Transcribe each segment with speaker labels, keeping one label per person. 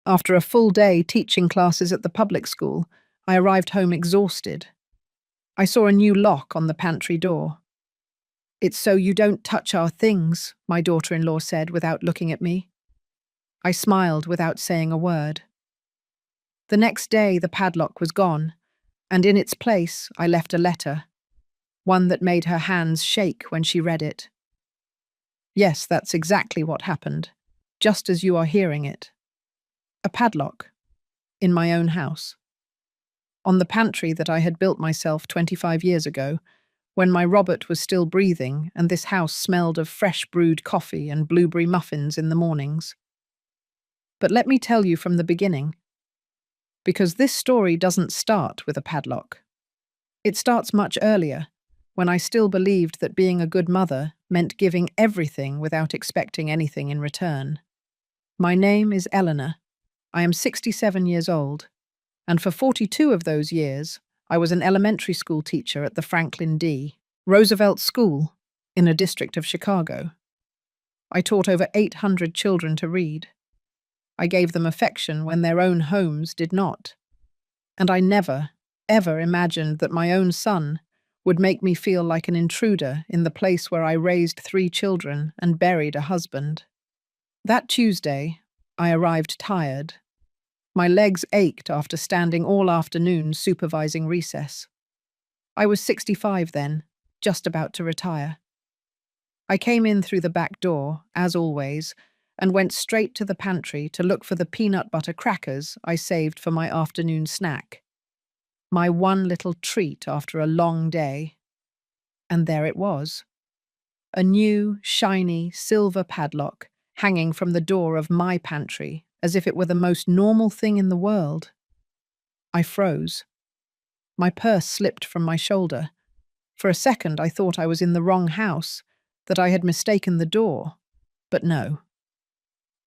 Speaker 1: After a full day teaching classes at the public school, I arrived home exhausted. I saw a new lock on the pantry door. "It's so you don't touch our things," my daughter-in-law said without looking at me. I smiled without saying a word. The next day, the padlock was gone, and in its place, I left a letter, one that made her hands shake when she read it. Yes, that's exactly what happened, just as you are hearing it. A padlock, in my own house. On the pantry that I had built myself 25 years ago, when my Robert was still breathing and this house smelled of fresh brewed coffee and blueberry muffins in the mornings. But let me tell you from the beginning, because this story doesn't start with a padlock. It starts much earlier, when I still believed that being a good mother meant giving everything without expecting anything in return. My name is Eleanor. I am 67 years old, and for 42 of those years, I was an elementary school teacher at the Franklin D. Roosevelt School in a district of Chicago. I taught over 800 children to read. I gave them affection when their own homes did not. And I never, ever imagined that my own son would make me feel like an intruder in the place where I raised 3 children and buried a husband. That Tuesday, I arrived tired. My legs ached after standing all afternoon supervising recess. I was 65 then, just about to retire. I came in through the back door, as always, and went straight to the pantry to look for the peanut butter crackers I saved for my afternoon snack. My one little treat after a long day. And there it was. A new, shiny, silver padlock hanging from the door of my pantry, as if it were the most normal thing in the world. I froze. My purse slipped from my shoulder. For a second I thought I was in the wrong house, that I had mistaken the door. But no.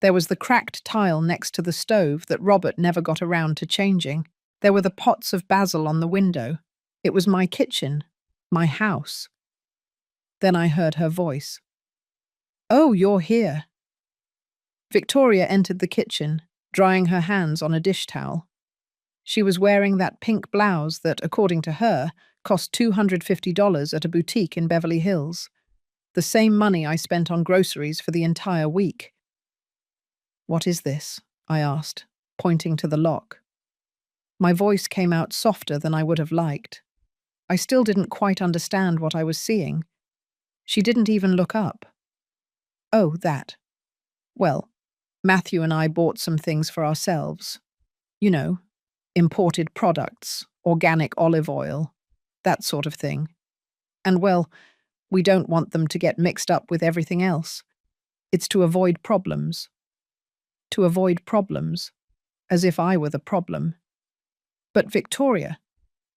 Speaker 1: There was the cracked tile next to the stove that Robert never got around to changing. There were the pots of basil on the window. It was my kitchen, my house. Then I heard her voice. "Oh, you're here." Victoria entered the kitchen, drying her hands on a dish towel. She was wearing that pink blouse that, according to her, cost $250 at a boutique in Beverly Hills. The same money I spent on groceries for the entire week. "What is this?" I asked, pointing to the lock. My voice came out softer than I would have liked. I still didn't quite understand what I was seeing. She didn't even look up. "Oh, that. Well, Matthew and I bought some things for ourselves. You know, imported products, organic olive oil, that sort of thing. And well, we don't want them to get mixed up with everything else. It's to avoid problems." To avoid problems, as if I were the problem. "But Victoria,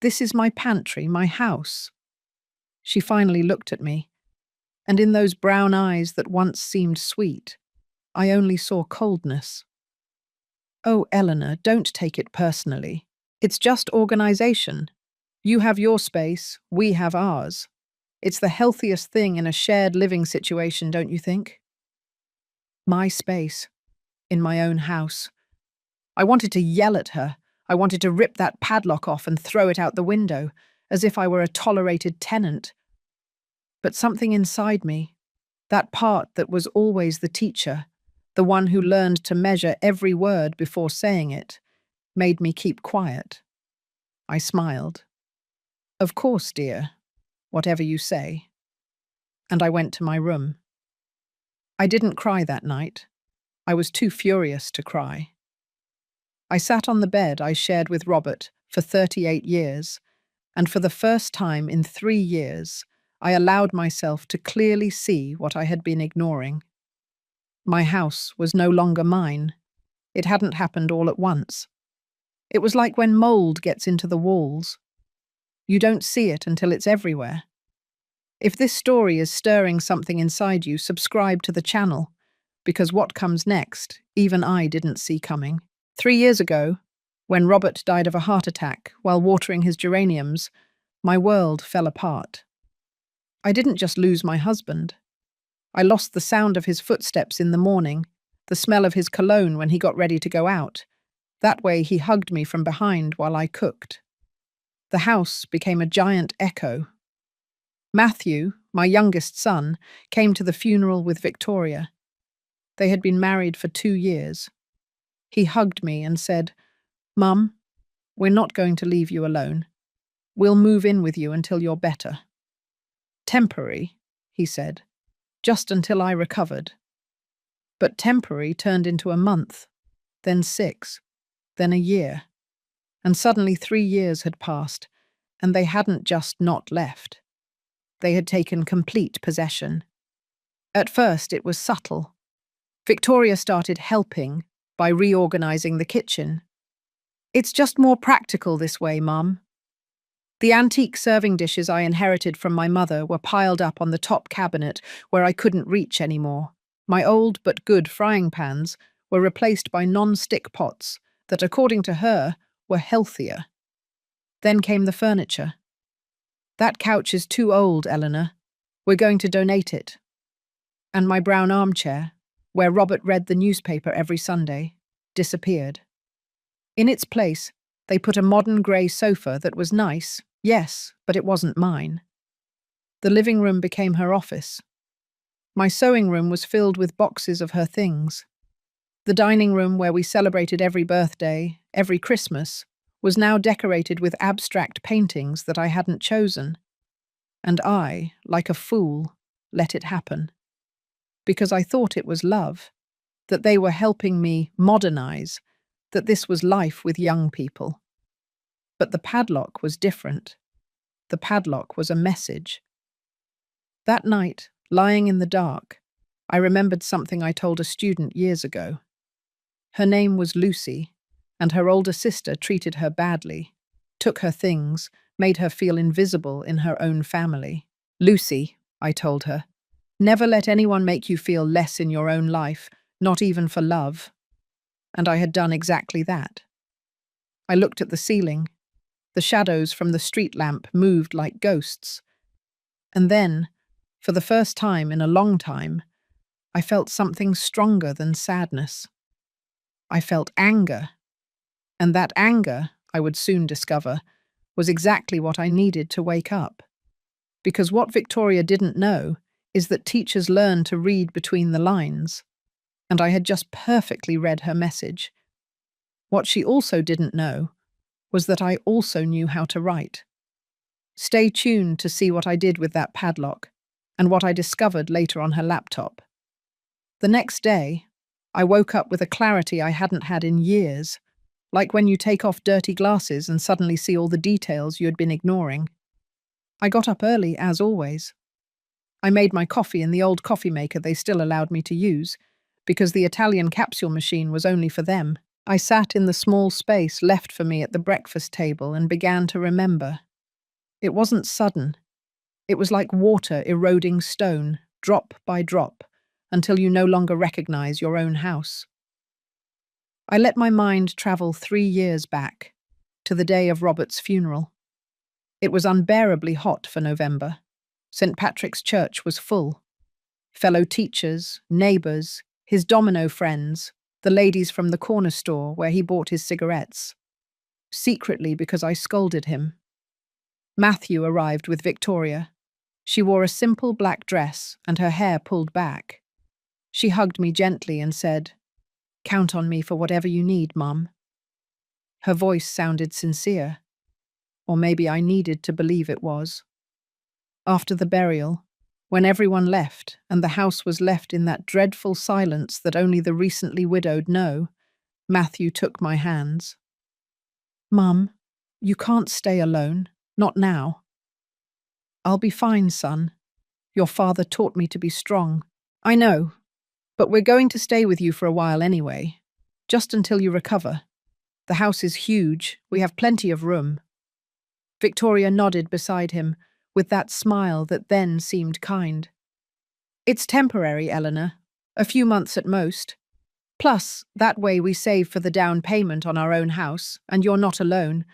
Speaker 1: this is my pantry, my house." She finally looked at me, and in those brown eyes that once seemed sweet, I only saw coldness. "Oh, Eleanor, don't take it personally. It's just organization. You have your space, we have ours. It's the healthiest thing in a shared living situation, don't you think?" My space, in my own house. I wanted to yell at her. I wanted to rip that padlock off and throw it out the window, as if I were a tolerated tenant. But something inside me, that part that was always the teacher, the one who learned to measure every word before saying it, made me keep quiet. I smiled. "Of course, dear, whatever you say." And I went to my room. I didn't cry that night. I was too furious to cry. I sat on the bed I shared with Robert for 38 years, and for the first time in 3 years, I allowed myself to clearly see what I had been ignoring. My house was no longer mine. It hadn't happened all at once. It was like when mold gets into the walls. You don't see it until it's everywhere. If this story is stirring something inside you, subscribe to the channel, because what comes next, even I didn't see coming. 3 years ago, when Robert died of a heart attack while watering his geraniums, my world fell apart. I didn't just lose my husband. I lost the sound of his footsteps in the morning, the smell of his cologne when he got ready to go out, That way he hugged me from behind while I cooked. The house became a giant echo. Matthew, my youngest son, came to the funeral with Victoria. They had been married for 2 years. He hugged me and said, "Mum, we're not going to leave you alone. We'll move in with you until you're better." "Temporary," he said, "just until I recovered." But temporary turned into a month, then 6, then a year. And suddenly 3 years had passed, and they hadn't just not left. They had taken complete possession. At first it was subtle. Victoria started helping by reorganizing the kitchen. "It's just more practical this way, Mum." The antique serving dishes I inherited from my mother were piled up on the top cabinet where I couldn't reach anymore. My old but good frying pans were replaced by non-stick pots that, according to her, were healthier. Then came the furniture. "That couch is too old, Eleanor. We're going to donate it." And my brown armchair, where Robert read the newspaper every Sunday, disappeared. In its place, they put a modern grey sofa that was nice, yes, but it wasn't mine. The living room became her office. My sewing room was filled with boxes of her things. The dining room where we celebrated every birthday, every Christmas, was now decorated with abstract paintings that I hadn't chosen. And I, like a fool, let it happen. Because I thought it was love, that they were helping me modernize, that this was life with young people. But the padlock was different. The padlock was a message. That night, lying in the dark, I remembered something I told a student years ago. Her name was Lucy, and her older sister treated her badly, took her things, made her feel invisible in her own family. "Lucy," I told her, "never let anyone make you feel less in your own life, not even for love." And I had done exactly that. I looked at the ceiling. The shadows from the street lamp moved like ghosts. And then, for the first time in a long time, I felt something stronger than sadness. I felt anger. And that anger, I would soon discover, was exactly what I needed to wake up. Because what Victoria didn't know is that teachers learn to read between the lines. And I had just perfectly read her message. What she also didn't know was that I also knew how to write. Stay tuned to see what I did with that padlock and what I discovered later on her laptop. The next day, I woke up with a clarity I hadn't had in years, like when you take off dirty glasses and suddenly see all the details you had been ignoring. I got up early, as always. I made my coffee in the old coffee maker they still allowed me to use, because the Italian capsule machine was only for them. I sat in the small space left for me at the breakfast table and began to remember. It wasn't sudden. It was like water eroding stone, drop by drop, until you no longer recognize your own house. I let my mind travel 3 years back, to the day of Robert's funeral. It was unbearably hot for November. St. Patrick's Church was full. Fellow teachers, neighbours, his domino friends, the ladies from the corner store where he bought his cigarettes. Secretly, because I scolded him. Matthew arrived with Victoria. She wore a simple black dress and her hair pulled back. She hugged me gently and said, "Count on me for whatever you need, Mum." Her voice sounded sincere. Or maybe I needed to believe it was. After the burial, when everyone left and the house was left in that dreadful silence that only the recently widowed know, Matthew took my hands. "Mum, you can't stay alone, not now." "I'll be fine, son. Your father taught me to be strong." "I know, but we're going to stay with you for a while anyway, just until you recover. The house is huge, we have plenty of room." Victoria nodded beside him, with that smile that then seemed kind. "It's temporary, Eleanor. A few months at most. Plus, that way we save for the down payment on our own house, and you're not alone.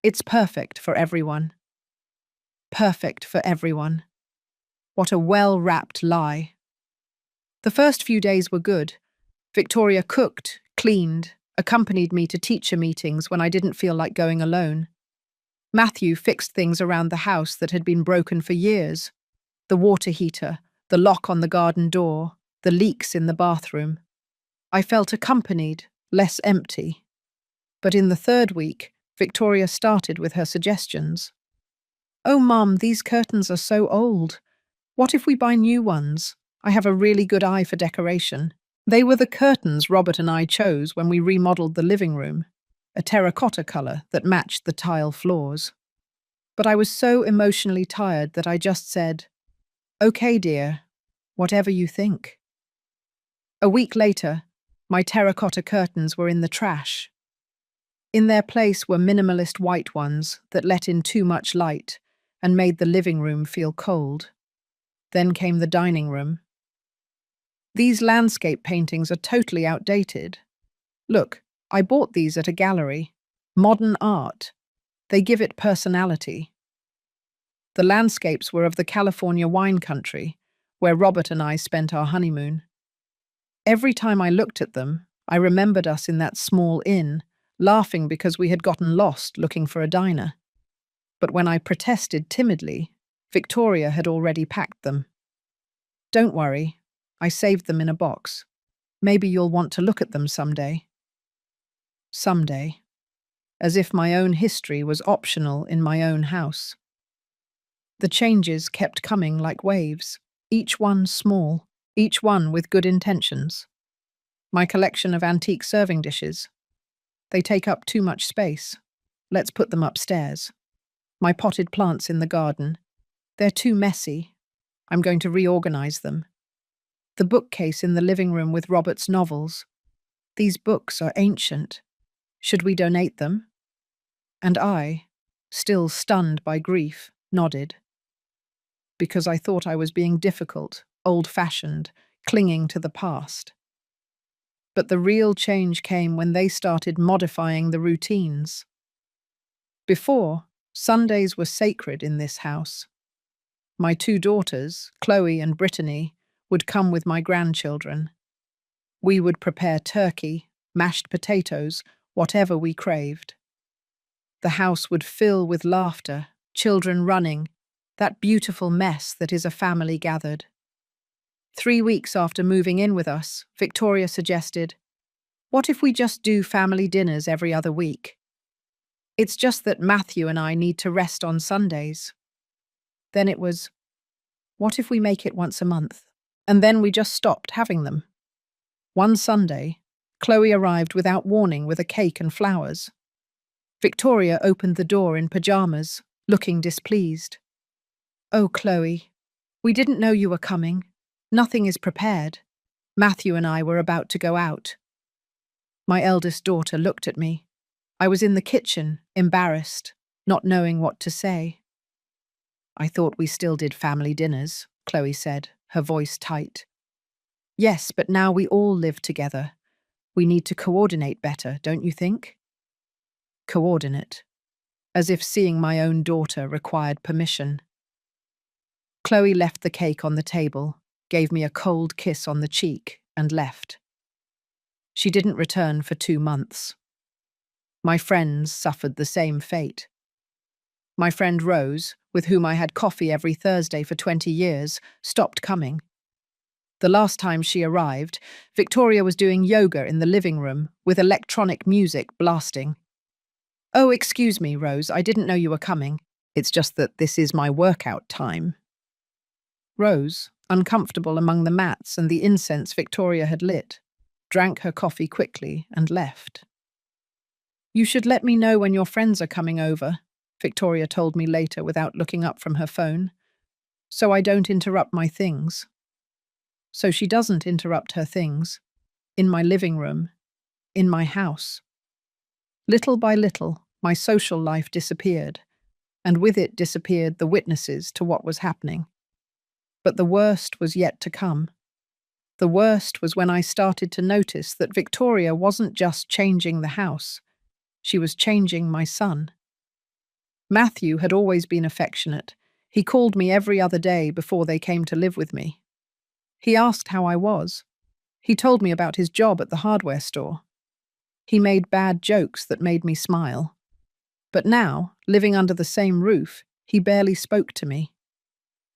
Speaker 1: It's perfect for everyone." Perfect for everyone. What a well-wrapped lie. The first few days were good. Victoria cooked, cleaned, accompanied me to teacher meetings when I didn't feel like going alone. Matthew fixed things around the house that had been broken for years: the water heater, the lock on the garden door, the leaks in the bathroom. I felt accompanied, less empty. But in the third week, Victoria started with her suggestions. "Oh, Mum, these curtains are so old. What if we buy new ones? I have a really good eye for decoration." They were the curtains Robert and I chose when we remodeled the living room, a terracotta colour that matched the tile floors. But I was so emotionally tired that I just said, "Okay, dear, whatever you think." A week later, my terracotta curtains were in the trash. In their place were minimalist white ones that let in too much light and made the living room feel cold. Then came the dining room. "These landscape paintings are totally outdated. Look, I bought these at a gallery. Modern art. They give it personality." The landscapes were of the California wine country, where Robert and I spent our honeymoon. Every time I looked at them, I remembered us in that small inn, laughing because we had gotten lost looking for a diner. But when I protested timidly, Victoria had already packed them. "Don't worry, I saved them in a box. Maybe you'll want to look at them someday." Someday. As if my own history was optional in my own house. The changes kept coming like waves, each one small, each one with good intentions. My collection of antique serving dishes. They take up too much space. Let's put them upstairs. My potted plants in the garden. They're too messy. I'm going to reorganize them. The bookcase in the living room with Robert's novels. These books are ancient. Should we donate them? And I, still stunned by grief, nodded. Because I thought I was being difficult, old-fashioned, clinging to the past. But the real change came when they started modifying the routines. Before, Sundays were sacred in this house. My two daughters, Chloe and Brittany, would come with my grandchildren. We would prepare turkey, mashed potatoes, whatever we craved. The house would fill with laughter, children running, that beautiful mess that is a family gathered. 3 weeks after moving in with us, Victoria suggested, "What if we just do family dinners every other week? It's just that Matthew and I need to rest on Sundays." Then it was, "What if we make it once a month?" And then we just stopped having them. One Sunday, Chloe arrived without warning with a cake and flowers. Victoria opened the door in pajamas, looking displeased. "Oh, Chloe, we didn't know you were coming. Nothing is prepared. Matthew and I were about to go out." My eldest daughter looked at me. I was in the kitchen, embarrassed, not knowing what to say. "I thought we still did family dinners," Chloe said, her voice tight. "Yes, but now we all live together. We need to coordinate better, don't you think?" Coordinate. As if seeing my own daughter required permission. Chloe left the cake on the table, gave me a cold kiss on the cheek, and left. She didn't return for 2 months. My friends suffered the same fate. My friend Rose, with whom I had coffee every Thursday for 20 years, stopped coming. The last time she arrived, Victoria was doing yoga in the living room with electronic music blasting. "Oh, excuse me, Rose, I didn't know you were coming. It's just that this is my workout time." Rose, uncomfortable among the mats and the incense Victoria had lit, drank her coffee quickly and left. "You should let me know when your friends are coming over," Victoria told me later without looking up from her phone, "so I don't interrupt my things." So she doesn't interrupt her things. In my living room. In my house. Little by little, my social life disappeared, and with it disappeared the witnesses to what was happening. But the worst was yet to come. The worst was when I started to notice that Victoria wasn't just changing the house. She was changing my son. Matthew had always been affectionate. He called me every other day before they came to live with me. He asked how I was. He told me about his job at the hardware store. He made bad jokes that made me smile. But now, living under the same roof, he barely spoke to me.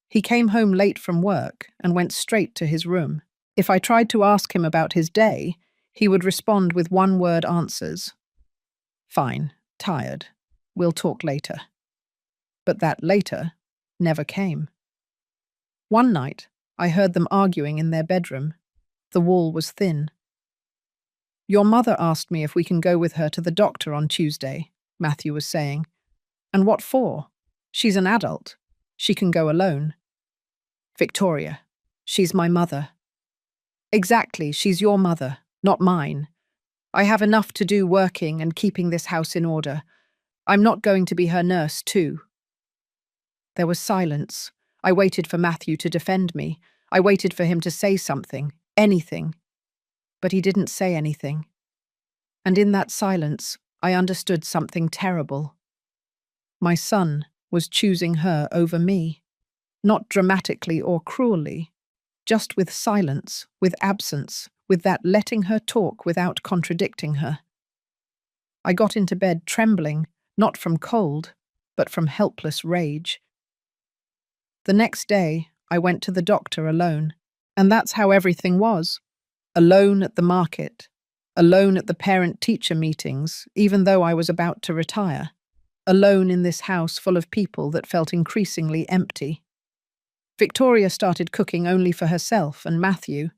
Speaker 1: He came home late from work and went straight to his room. If I tried to ask him about his day, he would respond with one-word answers. Fine, tired. We'll talk later. But that later never came. One night, I heard them arguing in their bedroom. The wall was thin. Your mother asked me if we can go with her to the doctor on Tuesday, Matthew was saying. And what for? She's an adult. She can go alone. Victoria, she's my mother. Exactly, she's your mother, not mine. I have enough to do working and keeping this house in order. I'm not going to be her nurse, too. There was silence. I waited for Matthew to defend me. I waited for him to say something, anything. But he didn't say anything. And in that silence, I understood something terrible. My son was choosing her over me. Not dramatically or cruelly, just with silence, with absence, with that letting her talk without contradicting her. I got into bed trembling, not from cold, but from helpless rage. The next day, I went to the doctor alone, and that's how everything was. Alone at the market, alone at the parent-teacher meetings, even though I was about to retire, alone in this house full of people that felt increasingly empty. Victoria started cooking only for herself and Matthew.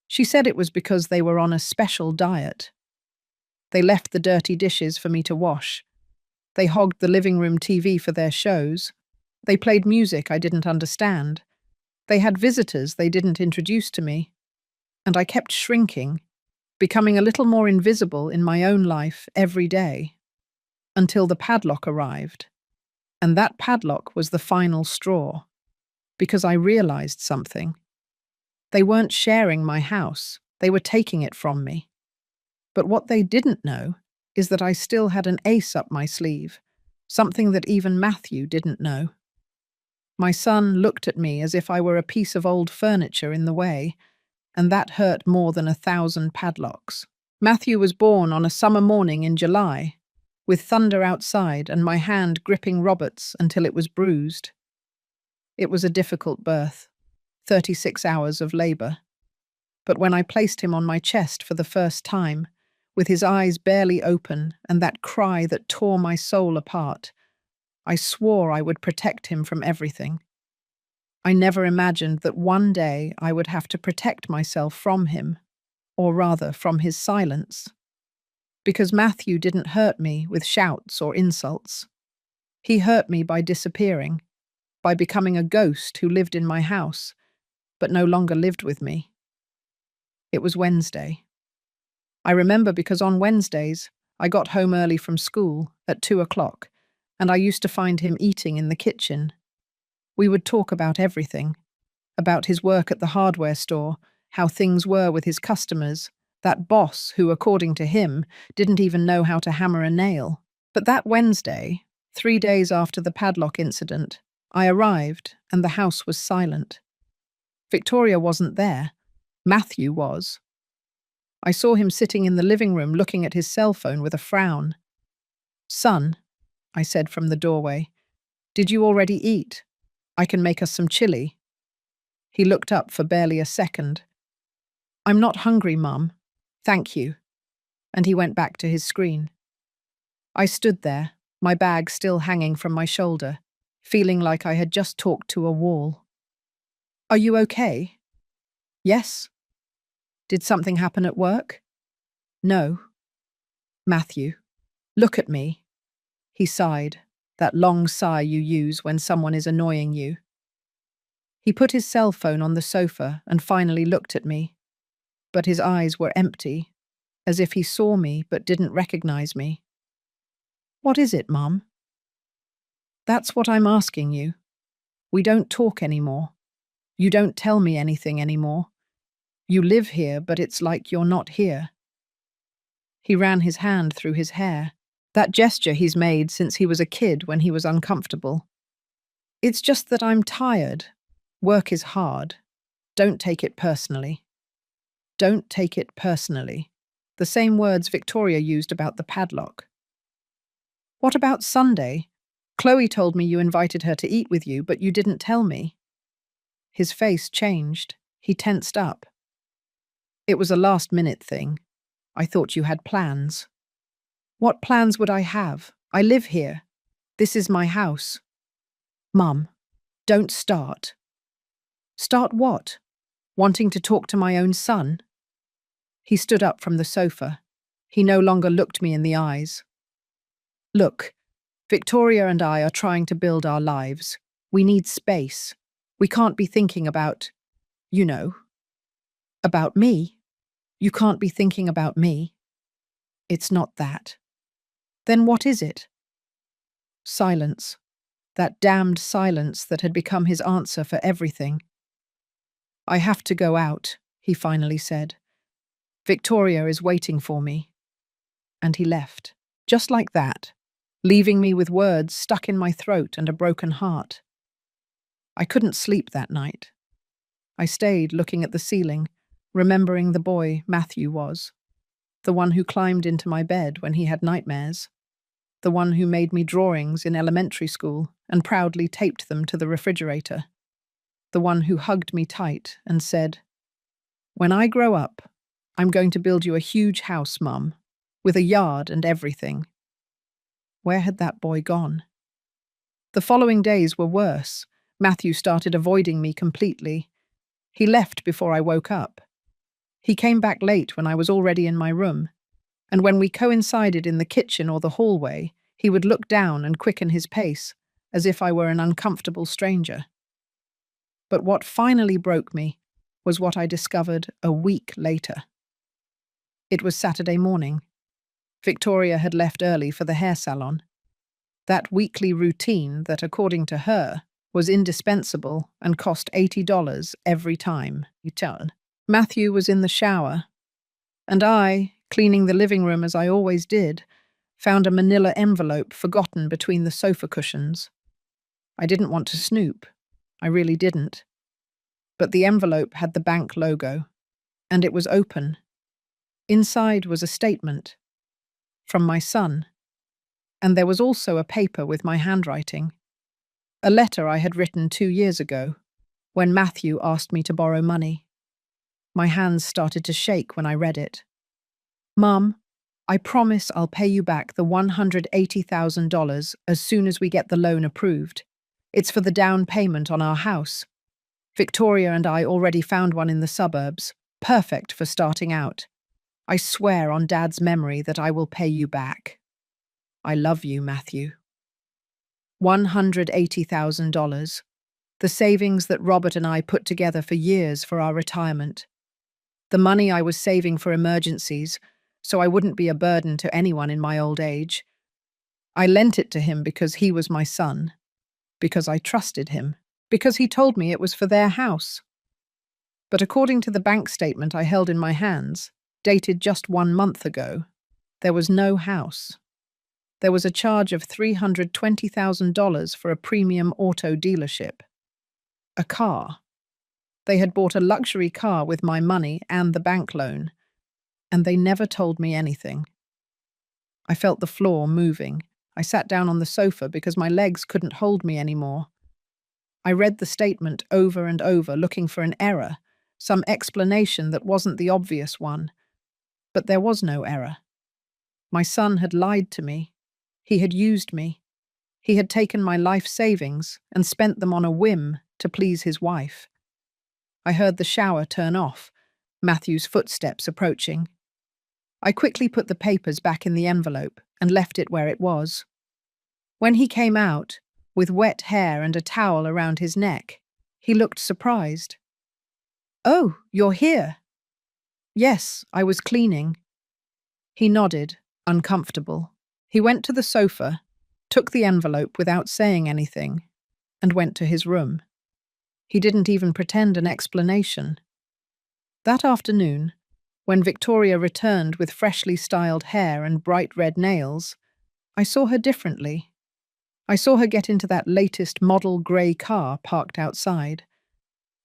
Speaker 1: She said it was because they were on a special diet. They left the dirty dishes for me to wash. They hogged the living room TV for their shows. They played music I didn't understand. They had visitors they didn't introduce to me. And I kept shrinking, becoming a little more invisible in my own life every day, until the padlock arrived. And that padlock was the final straw, because I realized something. They weren't sharing my house, they were taking it from me. But what they didn't know is that I still had an ace up my sleeve, something that even Matthew didn't know. My son looked at me as if I were a piece of old furniture in the way, and that hurt more than 1,000 padlocks. Matthew was born on a summer morning in July, with thunder outside and my hand gripping Robert's until it was bruised. It was a difficult birth, 36 hours of labor. But when I placed him on my chest for the first time, with his eyes barely open and that cry that tore my soul apart, I swore I would protect him from everything. I never imagined that one day I would have to protect myself from him, or rather from his silence. Because Matthew didn't hurt me with shouts or insults. He hurt me by disappearing, by becoming a ghost who lived in my house, but no longer lived with me. It was Wednesday. I remember because on Wednesdays, I got home early from school at 2 o'clock, and I used to find him eating in the kitchen. We would talk about everything, about his work at the hardware store, how things were with his customers, that boss who, according to him, didn't even know how to hammer a nail. But that Wednesday, 3 days after the padlock incident, I arrived and the house was silent. Victoria wasn't there. Matthew was. I saw him sitting in the living room looking at his cell phone with a frown. "Son," I said from the doorway, "did you already eat? I can make us some chili." He looked up for barely a second. "I'm not hungry, Mum. Thank you." And he went back to his screen. I stood there, my bag still hanging from my shoulder, feeling like I had just talked to a wall. "Are you okay?" "Yes." "Did something happen at work?" "No." "Matthew, look at me." He sighed, that long sigh you use when someone is annoying you. He put his cell phone on the sofa and finally looked at me, but his eyes were empty, as if he saw me but didn't recognize me. "What is it, Mum?" "That's what I'm asking you. We don't talk anymore. You don't tell me anything anymore. You live here, but it's like you're not here." He ran his hand through his hair, that gesture he's made since he was a kid when he was uncomfortable. "It's just that I'm tired. Work is hard. Don't take it personally." "Don't take it personally." the same words Victoria used about the padlock. What about Sunday? Chloe told me you invited her to eat with you, but you didn't tell me. His face changed. He tensed up. It was a last-minute thing. I thought you had plans. What plans would I have? I live here. This is my house. Mum, don't start. Start what? Wanting to talk to my own son? He stood up from the sofa. He no longer looked me in the eyes. Look, Victoria and I are trying to build our lives. We need space. We can't be thinking about, you know, about me. You can't be thinking about me. It's not that. Then what is it? Silence. That damned silence that had become his answer for everything. I have to go out, he finally said. Victoria is waiting for me. And he left, just like that, leaving me with words stuck in my throat and a broken heart. I couldn't sleep that night. I stayed looking at the ceiling, remembering the boy Matthew was, the one who climbed into my bed when he had nightmares, the one who made me drawings in elementary school and proudly taped them to the refrigerator, the one who hugged me tight and said, "When I grow up, I'm going to build you a huge house, Mum, with a yard and everything." Where had that boy gone? The following days were worse. Matthew started avoiding me completely. He left before I woke up. He came back late when I was already in my room, and when we coincided in the kitchen or the hallway, he would look down and quicken his pace, as if I were an uncomfortable stranger. But what finally broke me was what I discovered a week later. It was Saturday morning. Victoria had left early for the hair salon. That weekly routine that, according to her, was indispensable and cost $80 every time. Matthew was in the shower, and I, cleaning the living room as I always did, found a manila envelope forgotten between the sofa cushions. I didn't want to snoop. I really didn't. But the envelope had the bank logo, and it was open. Inside was a statement from my son, and there was also a paper with my handwriting. A letter I had written 2 years ago, when Matthew asked me to borrow money. My hands started to shake when I read it. "Mum, I promise I'll pay you back the $180,000 as soon as we get the loan approved. It's for the down payment on our house. Victoria and I already found one in the suburbs, perfect for starting out. I swear on Dad's memory that I will pay you back. I love you, Matthew." $180,000, the savings that Robert and I put together for years for our retirement. The money I was saving for emergencies, so I wouldn't be a burden to anyone in my old age. I lent it to him because he was my son, because I trusted him, because he told me it was for their house. But according to the bank statement I held in my hands, dated just 1 month ago, there was no house. There was a charge of $320,000 for a premium auto dealership. A car. They had bought a luxury car with my money and the bank loan, and they never told me anything. I felt the floor moving. I sat down on the sofa because my legs couldn't hold me anymore. I read the statement over and over, looking for an error, some explanation that wasn't the obvious one. But there was no error. My son had lied to me. He had used me. He had taken my life savings and spent them on a whim to please his wife. I heard the shower turn off, Matthew's footsteps approaching. I quickly put the papers back in the envelope and left it where it was. When he came out, with wet hair and a towel around his neck, he looked surprised. "Oh, you're here." "Yes, I was cleaning." He nodded, uncomfortable. He went to the sofa, took the envelope without saying anything, and went to his room. He didn't even pretend an explanation. That afternoon, when Victoria returned with freshly styled hair and bright red nails, I saw her differently. I saw her get into that latest model grey car parked outside,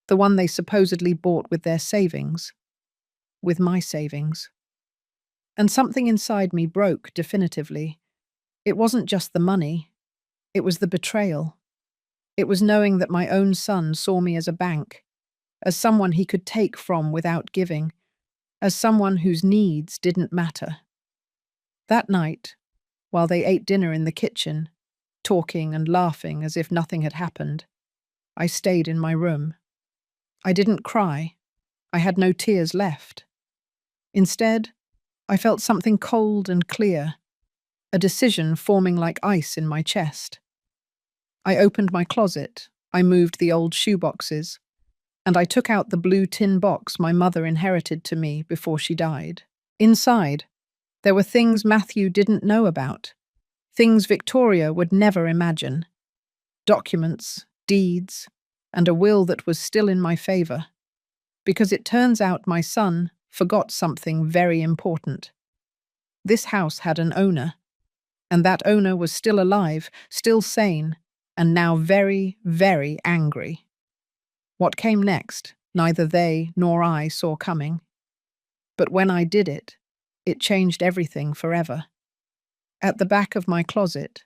Speaker 1: the one they supposedly bought with their savings, with my savings. And something inside me broke definitively. It wasn't just the money, it was the betrayal. It was knowing that my own son saw me as a bank, as someone he could take from without giving, as someone whose needs didn't matter. That night, while they ate dinner in the kitchen, talking and laughing as if nothing had happened, I stayed in my room. I didn't cry. I had no tears left. Instead, I felt something cold and clear, a decision forming like ice in my chest. I opened my closet, I moved the old shoeboxes, and I took out the blue tin box my mother inherited to me before she died. Inside, there were things Matthew didn't know about, things Victoria would never imagine. Documents, deeds, and a will that was still in my favor. Because it turns out my son forgot something very important. This house had an owner, and that owner was still alive, still sane, and now very, very angry. What came next, neither they nor I saw coming. But when I did it, it changed everything forever. At the back of my closet,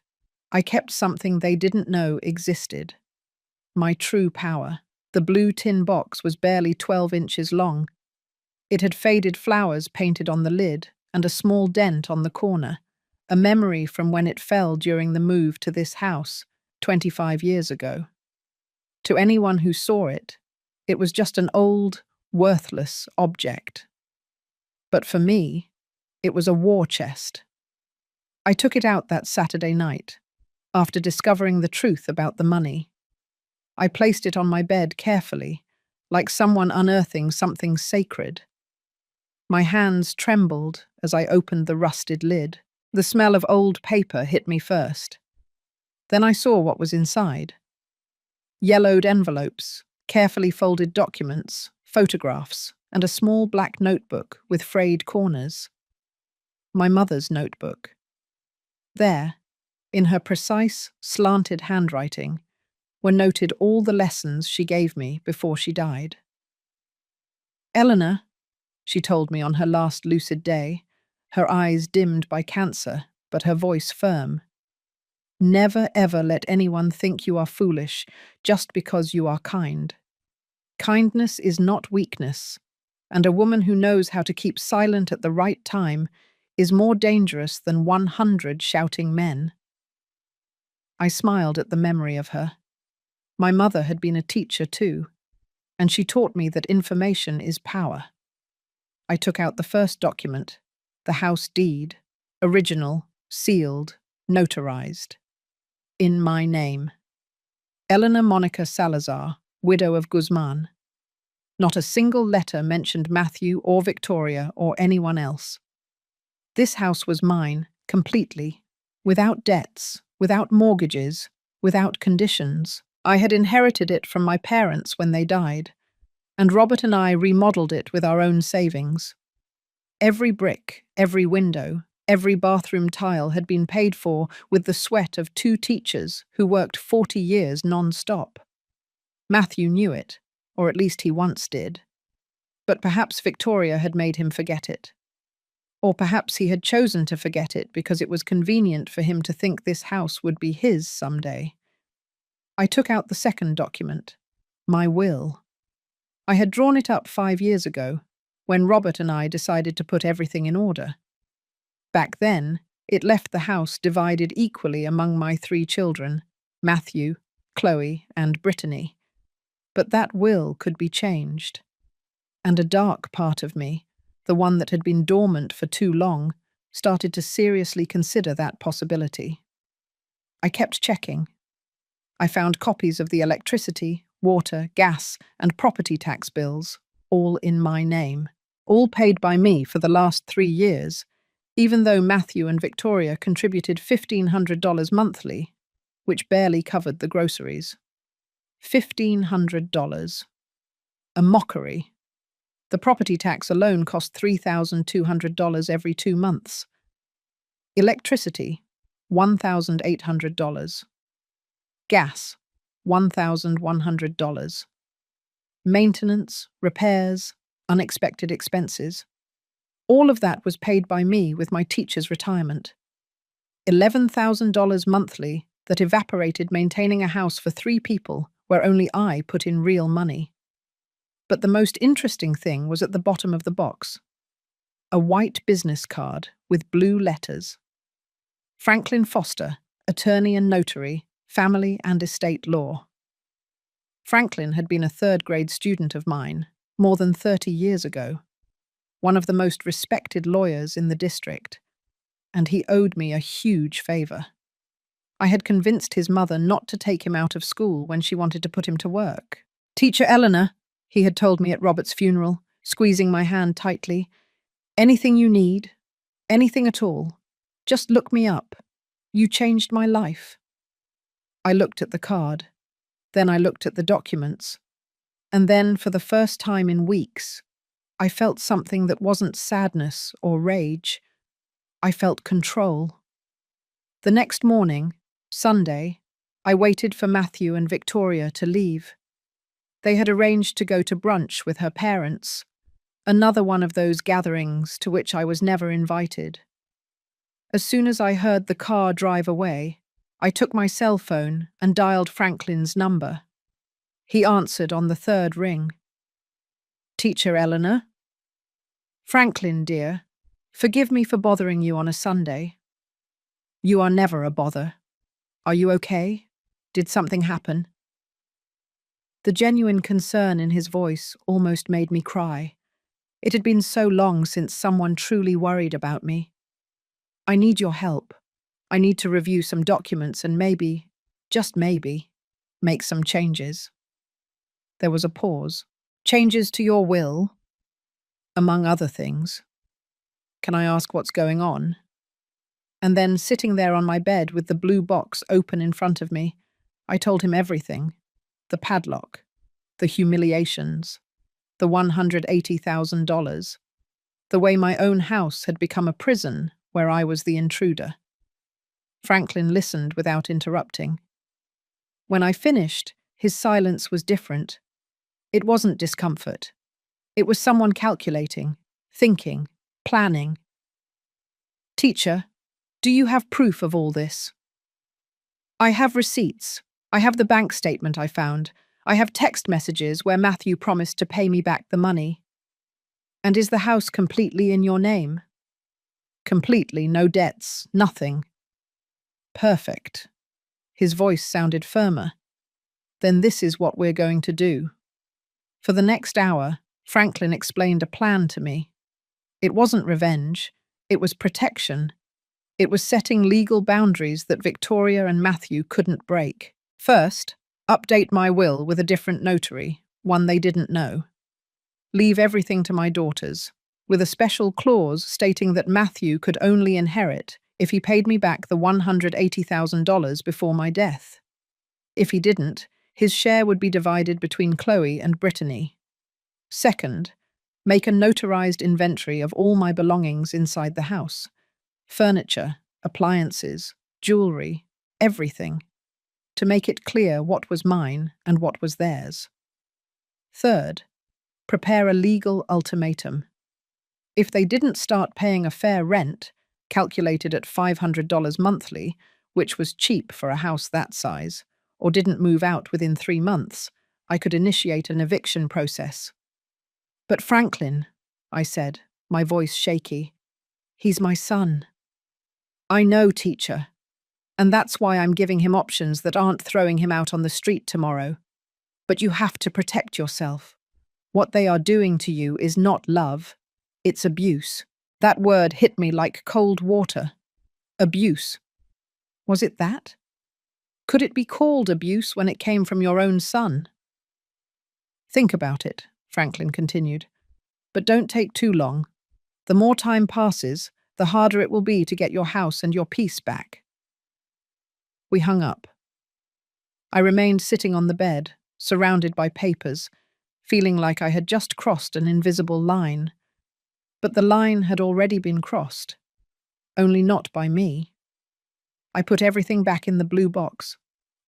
Speaker 1: I kept something they didn't know existed. My true power. The blue tin box was barely 12 inches long. It had faded flowers painted on the lid and a small dent on the corner, a memory from when it fell during the move to this house 25 years ago. To anyone who saw it, it was just an old, worthless object. But for me, it was a war chest. I took it out that Saturday night, after discovering the truth about the money. I placed it on my bed carefully, like someone unearthing something sacred. My hands trembled as I opened the rusted lid. The smell of old paper hit me first. Then I saw what was inside. Yellowed envelopes, carefully folded documents, photographs, and a small black notebook with frayed corners. My mother's notebook. There, in her precise, slanted handwriting, were noted all the lessons she gave me before she died. Eleanor, she told me on her last lucid day, her eyes dimmed by cancer, but her voice firm. Never ever let anyone think you are foolish just because you are kind. Kindness is not weakness, and a woman who knows how to keep silent at the right time is more dangerous than 100 shouting men. I smiled at the memory of her. My mother had been a teacher too, and she taught me that information is power. I took out the first document, the house deed, original, sealed, notarized. In my name. Eleanor Monica Salazar, widow of Guzman. Not a single letter mentioned Matthew or Victoria or anyone else. This house was mine, completely, without debts, without mortgages, without conditions. I had inherited it from my parents when they died, and Robert and I remodeled it with our own savings. Every brick, every window, every bathroom tile had been paid for with the sweat of 2 teachers who worked 40 years non-stop. Matthew knew it, or at least he once did. But perhaps Victoria had made him forget it. Or perhaps he had chosen to forget it because it was convenient for him to think this house would be his someday. I took out the second document, my will. I had drawn it up 5 years ago, when Robert and I decided to put everything in order. Back then, it left the house divided equally among my 3 children, Matthew, Chloe, and Brittany. But that will could be changed. And a dark part of me, the one that had been dormant for too long, started to seriously consider that possibility. I kept checking. I found copies of the electricity, water, gas, and property tax bills, all in my name, all paid by me for the last 3 years, even though Matthew and Victoria contributed $1,500 monthly, which barely covered the groceries. $1,500. A mockery. The property tax alone cost $3,200 every 2 months. Electricity, $1,800. Gas, $1,100. Maintenance, repairs, unexpected expenses, All of that was paid by me with my teacher's retirement. $11,000 monthly that evaporated maintaining a house for 3 people where only I put in real money. But the most interesting thing was at the bottom of the box. A white business card with blue letters. Franklin Foster, attorney and notary, family and estate law. Franklin had been a third-grade student of mine more than 30 years ago, one of the most respected lawyers in the district, and he owed me a huge favor. I had convinced his mother not to take him out of school when she wanted to put him to work. "Teacher Eleanor," he had told me at Robert's funeral, squeezing my hand tightly, "anything you need, anything at all, just look me up. You changed my life." I looked at the card. Then I looked at the documents. And then, for the first time in weeks, I felt something that wasn't sadness or rage. I felt control. The next morning, Sunday, I waited for Matthew and Victoria to leave. They had arranged to go to brunch with her parents, another one of those gatherings to which I was never invited. As soon as I heard the car drive away, I took my cell phone and dialed Franklin's number. He answered on the 3rd ring. "Teacher Eleanor?" "Franklin, dear, forgive me for bothering you on a Sunday." "You are never a bother. Are you okay? Did something happen?" The genuine concern in his voice almost made me cry. It had been so long since someone truly worried about me. "I need your help. I need to review some documents and maybe, just maybe, make some changes." There was a pause. "Changes to your will?" "Among other things." "Can I ask what's going on?" And then, sitting there on my bed with the blue box open in front of me, I told him everything. The padlock, the humiliations, the $180,000, the way my own house had become a prison where I was the intruder. Franklin listened without interrupting. When I finished, his silence was different. It wasn't discomfort. It was someone calculating, thinking, planning. "Teacher, do you have proof of all this?" "I have receipts. I have the bank statement I found. I have text messages where Matthew promised to pay me back the money." "And is the house completely in your name?" "Completely, no debts, nothing." "Perfect." His voice sounded firmer. "Then this is what we're going to do." For the next hour, Franklin explained a plan to me. It wasn't revenge. It was protection. It was setting legal boundaries that Victoria and Matthew couldn't break. First, update my will with a different notary, one they didn't know. Leave everything to my daughters, with a special clause stating that Matthew could only inherit if he paid me back the $180,000 before my death. If he didn't, his share would be divided between Chloe and Brittany. Second, make a notarized inventory of all my belongings inside the house. Furniture, appliances, jewelry, everything, to make it clear what was mine and what was theirs. Third, prepare a legal ultimatum. If they didn't start paying a fair rent, calculated at $500 monthly, which was cheap for a house that size, or didn't move out within 3 months, I could initiate an eviction process. "But Franklin," I said, my voice shaky, "he's my son." "I know, teacher. And that's why I'm giving him options that aren't throwing him out on the street tomorrow. But you have to protect yourself. What they are doing to you is not love. It's abuse." That word hit me like cold water. Abuse. Was it that? Could it be called abuse when it came from your own son? "Think about it," Franklin continued. "But don't take too long. The more time passes, the harder it will be to get your house and your peace back." We hung up. I remained sitting on the bed, surrounded by papers, feeling like I had just crossed an invisible line. But the line had already been crossed, only not by me. I put everything back in the blue box.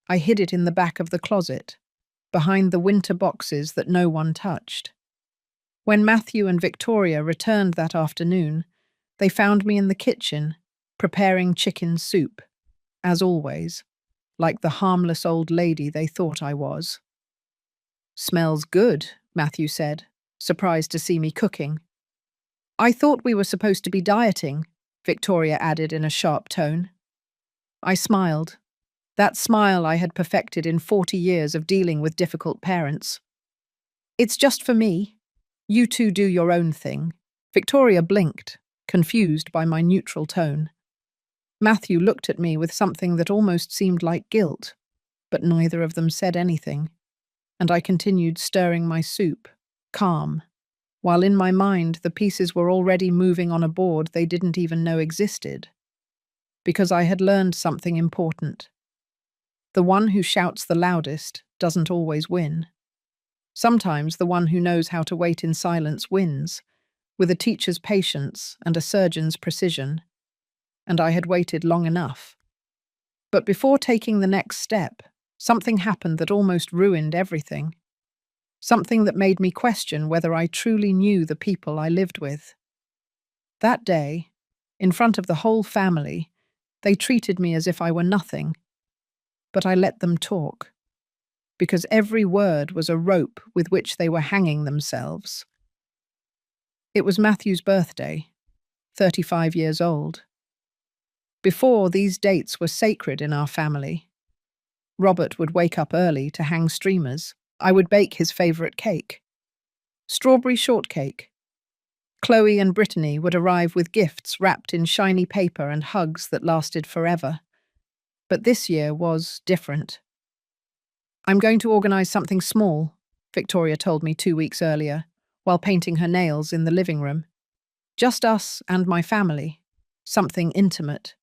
Speaker 1: I hid it in the back of the closet, behind the winter boxes that no one touched. When Matthew and Victoria returned that afternoon, they found me in the kitchen, preparing chicken soup, as always, like the harmless old lady they thought I was. "Smells good," Matthew said, surprised to see me cooking. "I thought we were supposed to be dieting," Victoria added in a sharp tone. I smiled. That smile I had perfected in 40 years of dealing with difficult parents. "It's just for me. You two do your own thing." Victoria blinked, confused by my neutral tone. Matthew looked at me with something that almost seemed like guilt, but neither of them said anything, and I continued stirring my soup, calm, while in my mind the pieces were already moving on a board they didn't even know existed. Because I had learned something important. The one who shouts the loudest doesn't always win. Sometimes the one who knows how to wait in silence wins, with a teacher's patience and a surgeon's precision. And I had waited long enough. But before taking the next step, something happened that almost ruined everything. Something that made me question whether I truly knew the people I lived with. That day, in front of the whole family, they treated me as if I were nothing. But I let them talk, because every word was a rope with which they were hanging themselves. It was Matthew's birthday, 35 years old. Before, these dates were sacred in our family. Robert would wake up early to hang streamers. I would bake his favourite cake. Strawberry shortcake. Chloe and Brittany would arrive with gifts wrapped in shiny paper and hugs that lasted forever. But this year was different. "I'm going to organise something small," Victoria told me 2 weeks earlier, while painting her nails in the living room. "Just us and my family. Something intimate."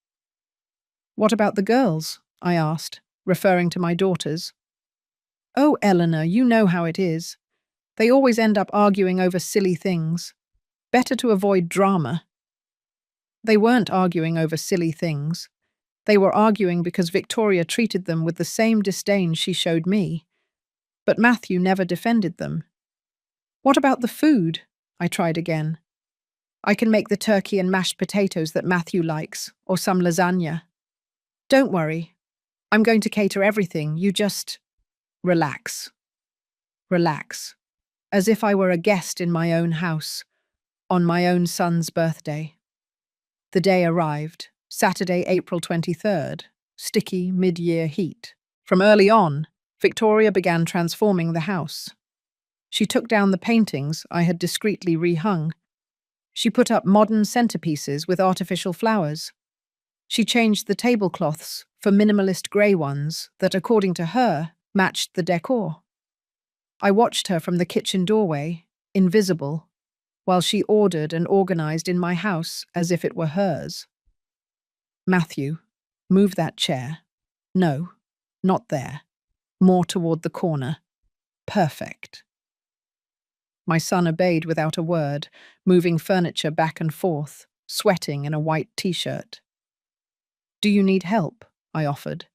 Speaker 1: "What about the girls?" I asked, referring to my daughters. "Oh, Eleanor, you know how it is. They always end up arguing over silly things. Better to avoid drama." They weren't arguing over silly things. They were arguing because Victoria treated them with the same disdain she showed me. But Matthew never defended them. "What about the food?" I tried again. "I can make the turkey and mashed potatoes that Matthew likes, or some lasagna." "Don't worry. I'm going to cater everything. You just relax." Relax. As if I were a guest in my own house, on my own son's birthday. The day arrived, Saturday, April 23rd, sticky mid-year heat. From early on, Victoria began transforming the house. She took down the paintings I had discreetly rehung. She put up modern centerpieces with artificial flowers. She changed the tablecloths for minimalist grey ones that, according to her, matched the decor. I watched her from the kitchen doorway, invisible, while she ordered and organized in my house as if it were hers. "Matthew, move that chair. No, not there. More toward the corner. Perfect." My son obeyed without a word, moving furniture back and forth, sweating in a white t-shirt. "Do you need help?" I offered.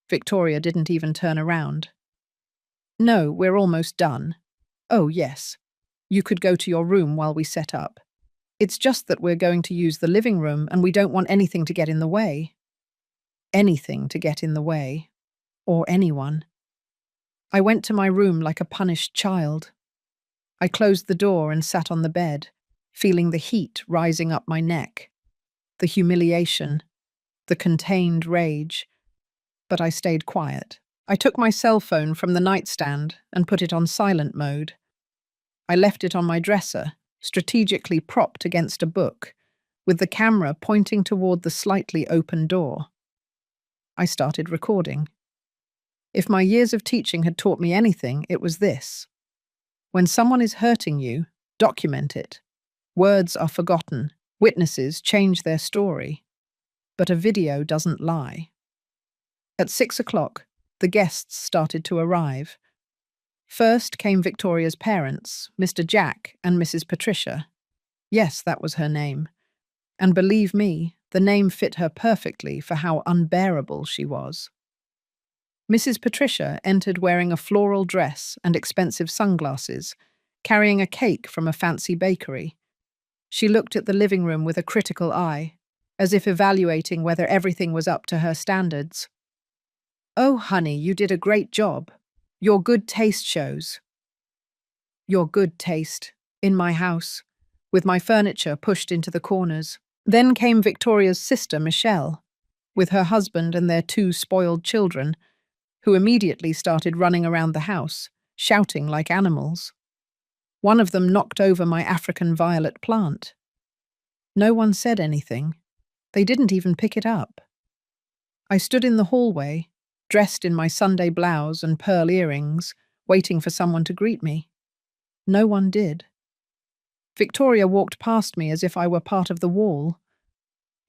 Speaker 1: Victoria didn't even turn around. "No, we're almost done." "Oh, yes. You could go to your room while we set up. It's just that we're going to use the living room and we don't want anything to get in the way." Anything to get in the way. Or anyone. I went to my room like a punished child. I closed the door and sat on the bed, feeling the heat rising up my neck, the humiliation, the contained rage. But I stayed quiet. I took my cell phone from the nightstand and put it on silent mode. I left it on my dresser, strategically propped against a book, with the camera pointing toward the slightly open door. I started recording. If my years of teaching had taught me anything, it was this. When someone is hurting you, document it. Words are forgotten, witnesses change their story, but a video doesn't lie. At 6 o'clock, the guests started to arrive. First came Victoria's parents, Mr. Jack and Mrs. Patricia. Yes, that was her name. And believe me, the name fit her perfectly for how unbearable she was. Mrs. Patricia entered wearing a floral dress and expensive sunglasses, carrying a cake from a fancy bakery. She looked at the living room with a critical eye, as if evaluating whether everything was up to her standards. "Oh, honey, you did a great job. Your good taste shows." Your good taste, in my house, with my furniture pushed into the corners. Then came Victoria's sister, Michelle, with her husband and their two spoiled children, who immediately started running around the house, shouting like animals. One of them knocked over my African violet plant. No one said anything. They didn't even pick it up. I stood in the hallway, dressed in my Sunday blouse and pearl earrings, waiting for someone to greet me. No one did. Victoria walked past me as if I were part of the wall.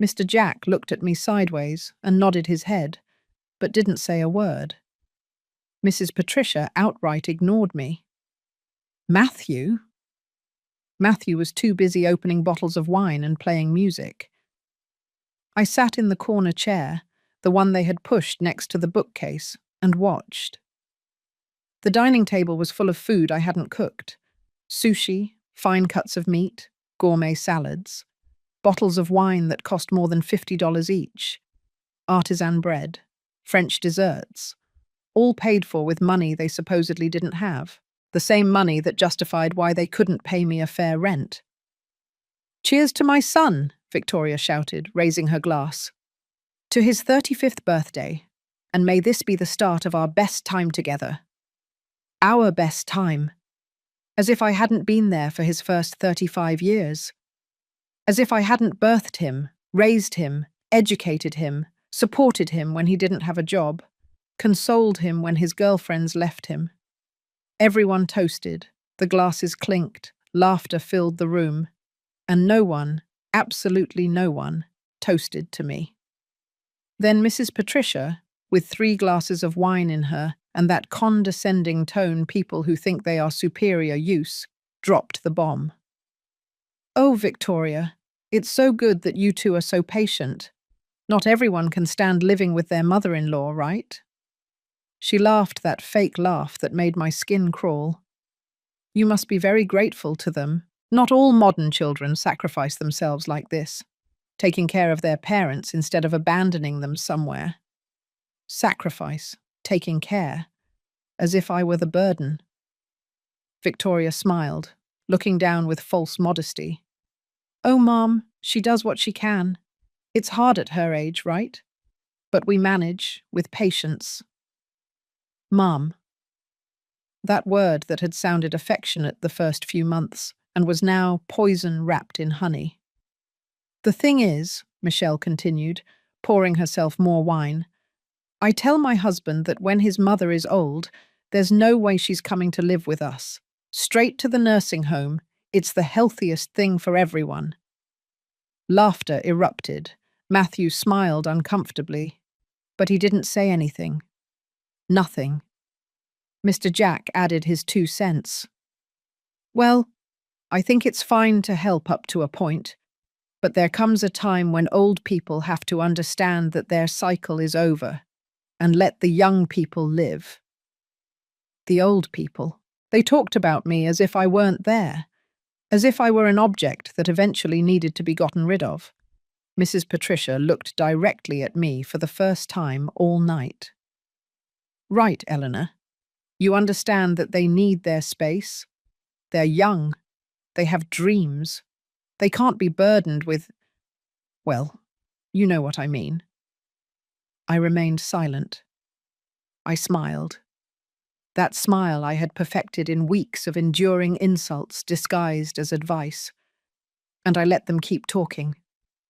Speaker 1: Mr. Jack looked at me sideways and nodded his head, but didn't say a word. Mrs. Patricia outright ignored me. Matthew? Matthew was too busy opening bottles of wine and playing music. I sat in the corner chair, the one they had pushed next to the bookcase, and watched. The dining table was full of food I hadn't cooked. Sushi, fine cuts of meat, gourmet salads, bottles of wine that cost more than $50 each, artisan bread, French desserts, all paid for with money they supposedly didn't have, the same money that justified why they couldn't pay me a fair rent. "Cheers to my son," Victoria shouted, raising her glass. "To his 35th birthday, and may this be the start of our best time together." Our best time. As if I hadn't been there for his first 35 years. As if I hadn't birthed him, raised him, educated him, supported him when he didn't have a job, consoled him when his girlfriends left him. Everyone toasted, the glasses clinked, laughter filled the room, and no one, absolutely no one, toasted to me. Then Mrs. Patricia, with 3 glasses of wine in her, and that condescending tone people who think they are superior use, dropped the bomb. "Oh, Victoria, it's so good that you two are so patient. Not everyone can stand living with their mother-in-law, right?" She laughed that fake laugh that made my skin crawl. "You must be very grateful to them. Not all modern children sacrifice themselves like this, taking care of their parents instead of abandoning them somewhere. Sacrifice, taking care, as if I were the burden." Victoria smiled, looking down with false modesty. "Oh, Mom, she does what she can. It's hard at her age, right? But we manage, with patience." Mom. That word that had sounded affectionate the first few months, and was now poison wrapped in honey. "The thing is," Michelle continued, pouring herself more wine, "I tell my husband that when his mother is old, there's no way she's coming to live with us. Straight to the nursing home. It's the healthiest thing for everyone." Laughter erupted. Matthew smiled uncomfortably, but he didn't say anything. Nothing. Mr. Jack added his 2 cents. "Well, I think it's fine to help up to a point, but there comes a time when old people have to understand that their cycle is over, and let the young people live." The old people. They talked about me as if I weren't there, as if I were an object that eventually needed to be gotten rid of. Mrs. Patricia looked directly at me for the first time all night. "Right, Eleanor. You understand that they need their space. They're young. They have dreams. They can't be burdened with, well, you know what I mean." I remained silent. I smiled. That smile I had perfected in weeks of enduring insults disguised as advice. And I let them keep talking,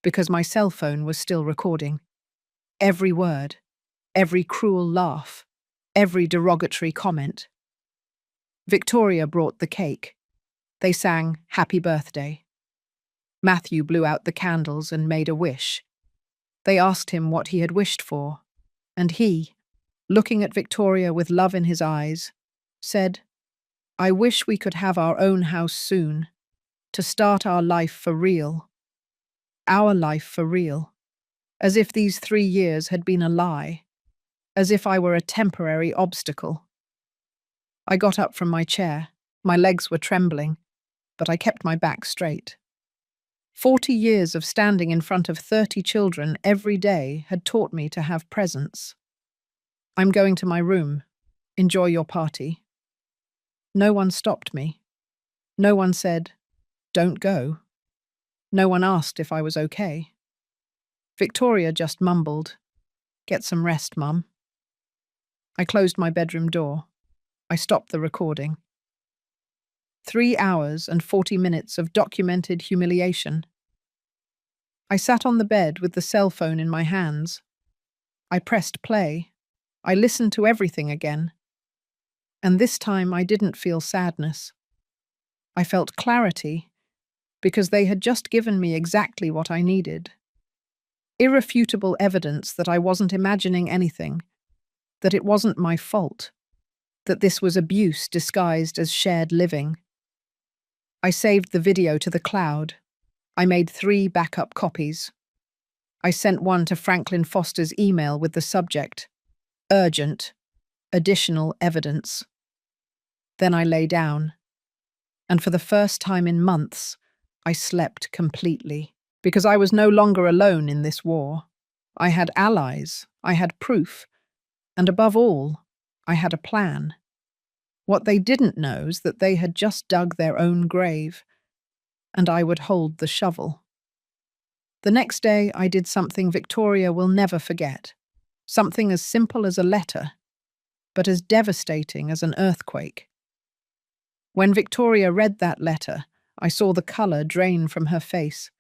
Speaker 1: because my cell phone was still recording. Every word, every cruel laugh, every derogatory comment. Victoria brought the cake. They sang "Happy Birthday." Matthew blew out the candles and made a wish. They asked him what he had wished for, and he, looking at Victoria with love in his eyes, said, "I wish we could have our own house soon, to start our life for real. Our life for real. As if these 3 years had been a lie. As if I were a temporary obstacle." I got up from my chair. My legs were trembling, but I kept my back straight. 40 years of standing in front of 30 children every day had taught me to have presence. I'm going to my room. Enjoy your party. No one stopped me. No one said, "Don't go." No one asked if I was okay. Victoria just mumbled, "Get some rest, Mum." I closed my bedroom door. I stopped the recording. 3 hours and 40 minutes of documented humiliation. I sat on the bed with the cell phone in my hands. I pressed play. I listened to everything again. And this time I didn't feel sadness. I felt clarity, because they had just given me exactly what I needed. Irrefutable evidence that I wasn't imagining anything, that it wasn't my fault, that this was abuse disguised as shared living. I saved the video to the cloud. I made 3 backup copies. I sent one to Franklin Foster's email with the subject, "Urgent, additional evidence." Then I lay down, and for the first time in months, I slept completely, because I was no longer alone in this war. I had allies, I had proof, and above all, I had a plan. What they didn't know is that they had just dug their own grave, and I would hold the shovel. The next day, I did something Victoria will never forget. Something as simple as a letter, but as devastating as an earthquake. When Victoria read that letter, I saw the colour drain from her face,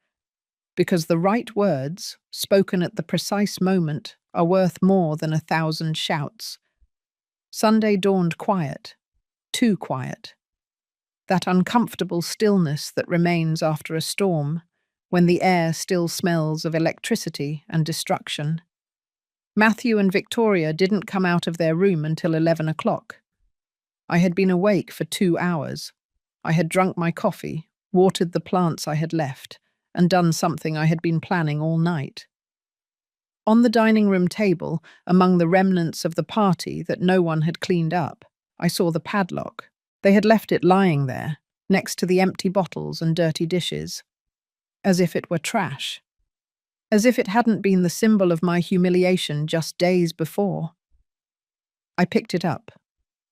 Speaker 1: because the right words, spoken at the precise moment, are worth more than 1,000 shouts. Sunday dawned quiet, too quiet. That uncomfortable stillness that remains after a storm, when the air still smells of electricity and destruction. Matthew and Victoria didn't come out of their room until 11 o'clock. I had been awake for 2 hours. I had drunk my coffee, watered the plants I had left, and done something I had been planning all night. On the dining room table, among the remnants of the party that no one had cleaned up, I saw the padlock. They had left it lying there, next to the empty bottles and dirty dishes, as if it were trash, as if it hadn't been the symbol of my humiliation just days before. I picked it up.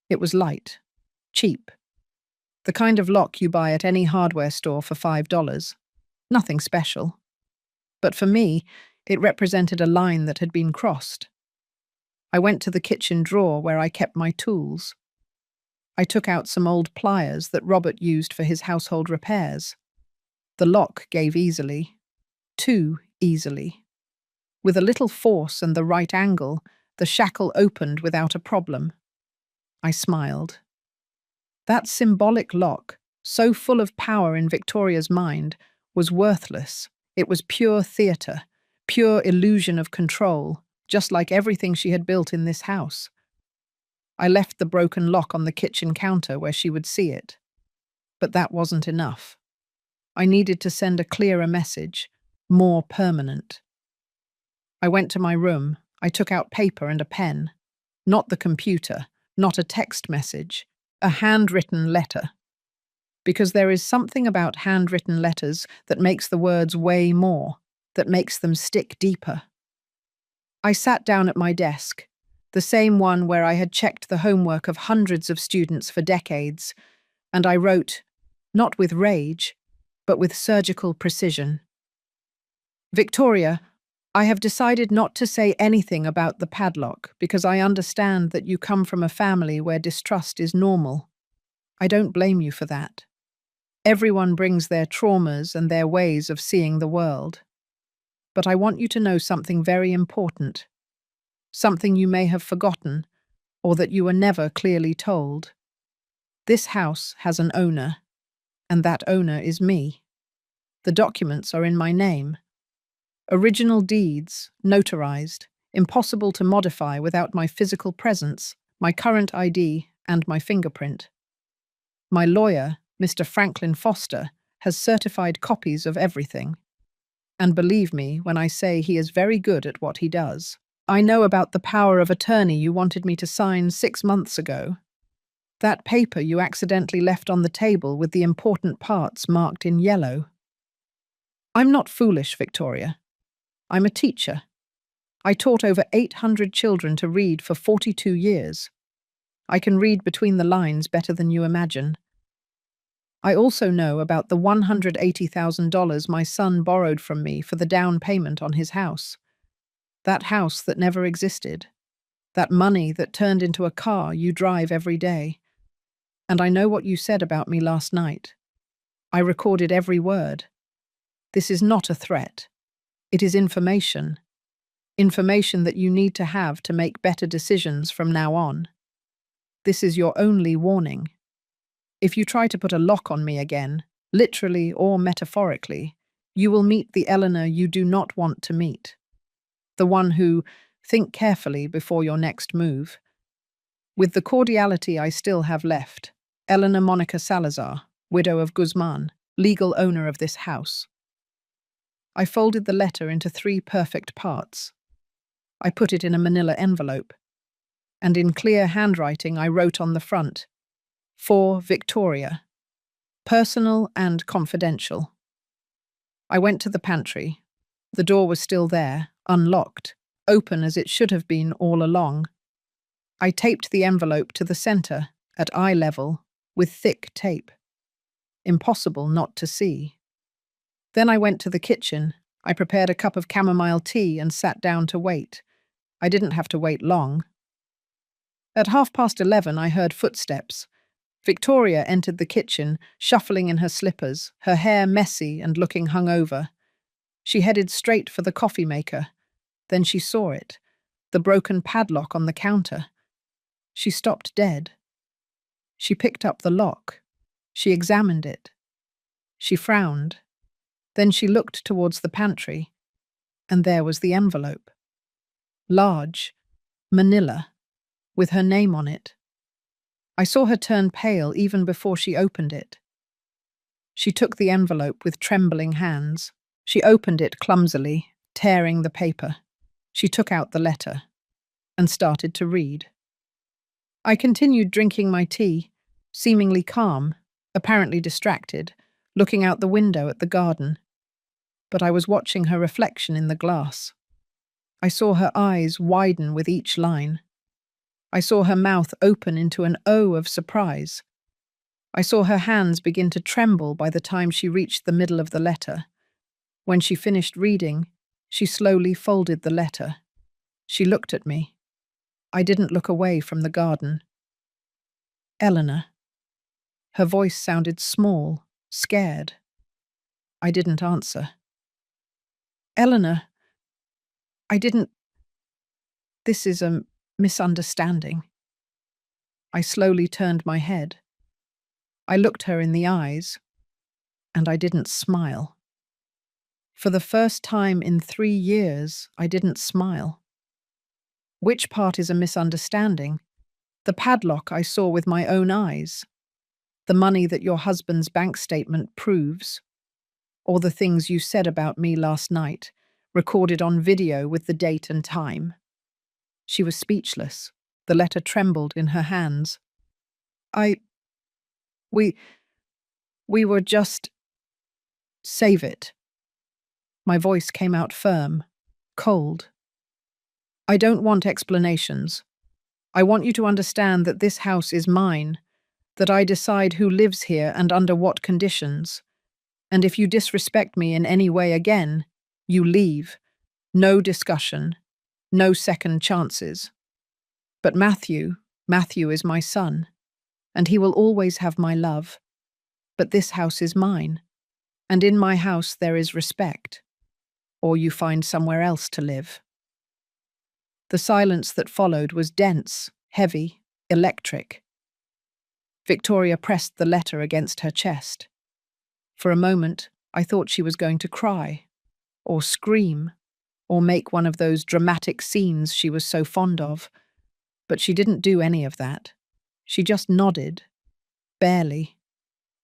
Speaker 1: It was light, cheap, the kind of lock you buy at any hardware store for $5. Nothing special. But for me, it represented a line that had been crossed. I went to the kitchen drawer where I kept my tools. I took out some old pliers that Robert used for his household repairs. The lock gave easily, too easily. With a little force and the right angle, the shackle opened without a problem. I smiled. That symbolic lock, so full of power in Victoria's mind, was worthless. It was pure theatre, pure illusion of control, just like everything she had built in this house. I left the broken lock on the kitchen counter where she would see it. But that wasn't enough. I needed to send a clearer message, more permanent. I went to my room. I took out paper and a pen. Not the computer, not a text message, a handwritten letter. Because there is something about handwritten letters that makes the words weigh more, that makes them stick deeper. I sat down at my desk, the same one where I had checked the homework of hundreds of students for decades, and I wrote, not with rage, but with surgical precision. "Victoria, I have decided not to say anything about the padlock because I understand that you come from a family where distrust is normal. I don't blame you for that. Everyone brings their traumas and their ways of seeing the world. But I want you to know something very important, something you may have forgotten or that you were never clearly told. This house has an owner, and that owner is me. The documents are in my name. Original deeds, notarized, impossible to modify without my physical presence, my current ID, and my fingerprint. My lawyer, Mr. Franklin Foster, has certified copies of everything. And believe me when I say he is very good at what he does. I know about the power of attorney you wanted me to sign 6 months ago. That paper you accidentally left on the table with the important parts marked in yellow. I'm not foolish, Victoria. I'm a teacher. I taught over 800 children to read for 42 years. I can read between the lines better than you imagine. I also know about the $180,000 my son borrowed from me for the down payment on his house. That house that never existed. That money that turned into a car you drive every day. And I know what you said about me last night. I recorded every word. This is not a threat. It is information. Information that you need to have to make better decisions from now on. This is your only warning. If you try to put a lock on me again, literally or metaphorically, you will meet the Eleanor you do not want to meet. The one who, think carefully before your next move. With the cordiality I still have left, Eleanor Monica Salazar, widow of Guzman, legal owner of this house. I folded the letter into 3 perfect parts. I put it in a manila envelope, and in clear handwriting I wrote on the front, "For Victoria. Personal and confidential." I went to the pantry. The door was still there, unlocked, open as it should have been all along. I taped the envelope to the center, at eye level, with thick tape. Impossible not to see. Then I went to the kitchen. I prepared a cup of chamomile tea and sat down to wait. I didn't have to wait long. At 11:30, I heard footsteps. Victoria entered the kitchen, shuffling in her slippers, her hair messy and looking hungover. She headed straight for the coffee maker. Then she saw it, the broken padlock on the counter. She stopped dead. She picked up the lock. She examined it. She frowned. Then she looked towards the pantry, and there was the envelope. Large, manila, with her name on it. I saw her turn pale even before she opened it. She took the envelope with trembling hands. She opened it clumsily, tearing the paper. She took out the letter and started to read. I continued drinking my tea, seemingly calm, apparently distracted, looking out the window at the garden. But I was watching her reflection in the glass. I saw her eyes widen with each line. I saw her mouth open into an O of surprise. I saw her hands begin to tremble by the time she reached the middle of the letter. When she finished reading, she slowly folded the letter. She looked at me. I didn't look away from the garden. Eleanor. Her voice sounded small, scared. I didn't answer. Eleanor, I didn't... This is a misunderstanding. I slowly turned my head. I looked her in the eyes, and I didn't smile. For the first time in 3 years, I didn't smile. Which part is a misunderstanding? The padlock I saw with my own eyes? The money that your husband's bank statement proves? Or the things you said about me last night, recorded on video with the date and time? She was speechless. The letter trembled in her hands. We were just... Save it. My voice came out firm, cold. I don't want explanations. I want you to understand that this house is mine, that I decide who lives here and under what conditions. And if you disrespect me in any way again, you leave. No discussion. No second chances. But Matthew is my son, and he will always have my love. But this house is mine, and in my house there is respect. Or you find somewhere else to live. The silence that followed was dense, heavy, electric. Victoria pressed the letter against her chest. For a moment, I thought she was going to cry, or scream, or make one of those dramatic scenes she was so fond of. But she didn't do any of that. She just nodded, barely,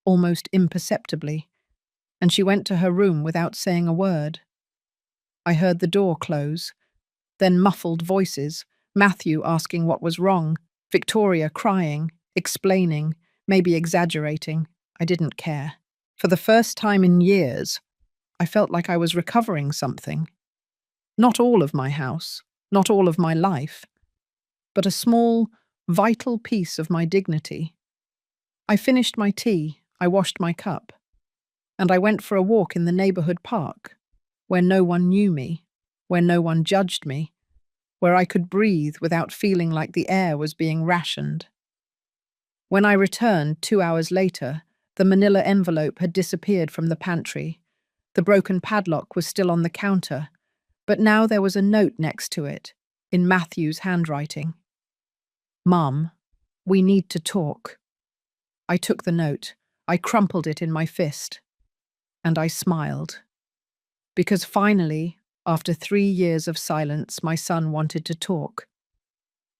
Speaker 1: almost imperceptibly, and she went to her room without saying a word. I heard the door close, then muffled voices, Matthew asking what was wrong, Victoria crying, explaining, maybe exaggerating. I didn't care. For the first time in years, I felt like I was recovering something. Not all of my house, not all of my life, but a small, vital piece of my dignity. I finished my tea, I washed my cup, and I went for a walk in the neighborhood park, where no one knew me, where no one judged me, where I could breathe without feeling like the air was being rationed. When I returned 2 hours later, the manila envelope had disappeared from the pantry. The broken padlock was still on the counter, but now there was a note next to it, in Matthew's handwriting. "Mum, we need to talk." I took the note, I crumpled it in my fist, and I smiled. Because finally, after 3 years of silence, my son wanted to talk.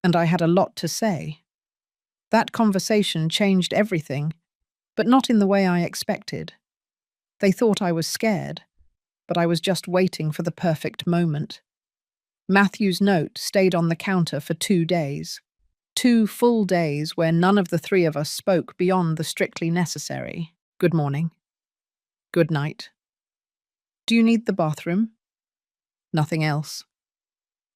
Speaker 1: And I had a lot to say. That conversation changed everything, but not in the way I expected. They thought I was scared, but I was just waiting for the perfect moment. Matthew's note stayed on the counter for 2 days. 2 full days where none of the three of us spoke beyond the strictly necessary. Good morning. Good night. Do you need the bathroom? Nothing else.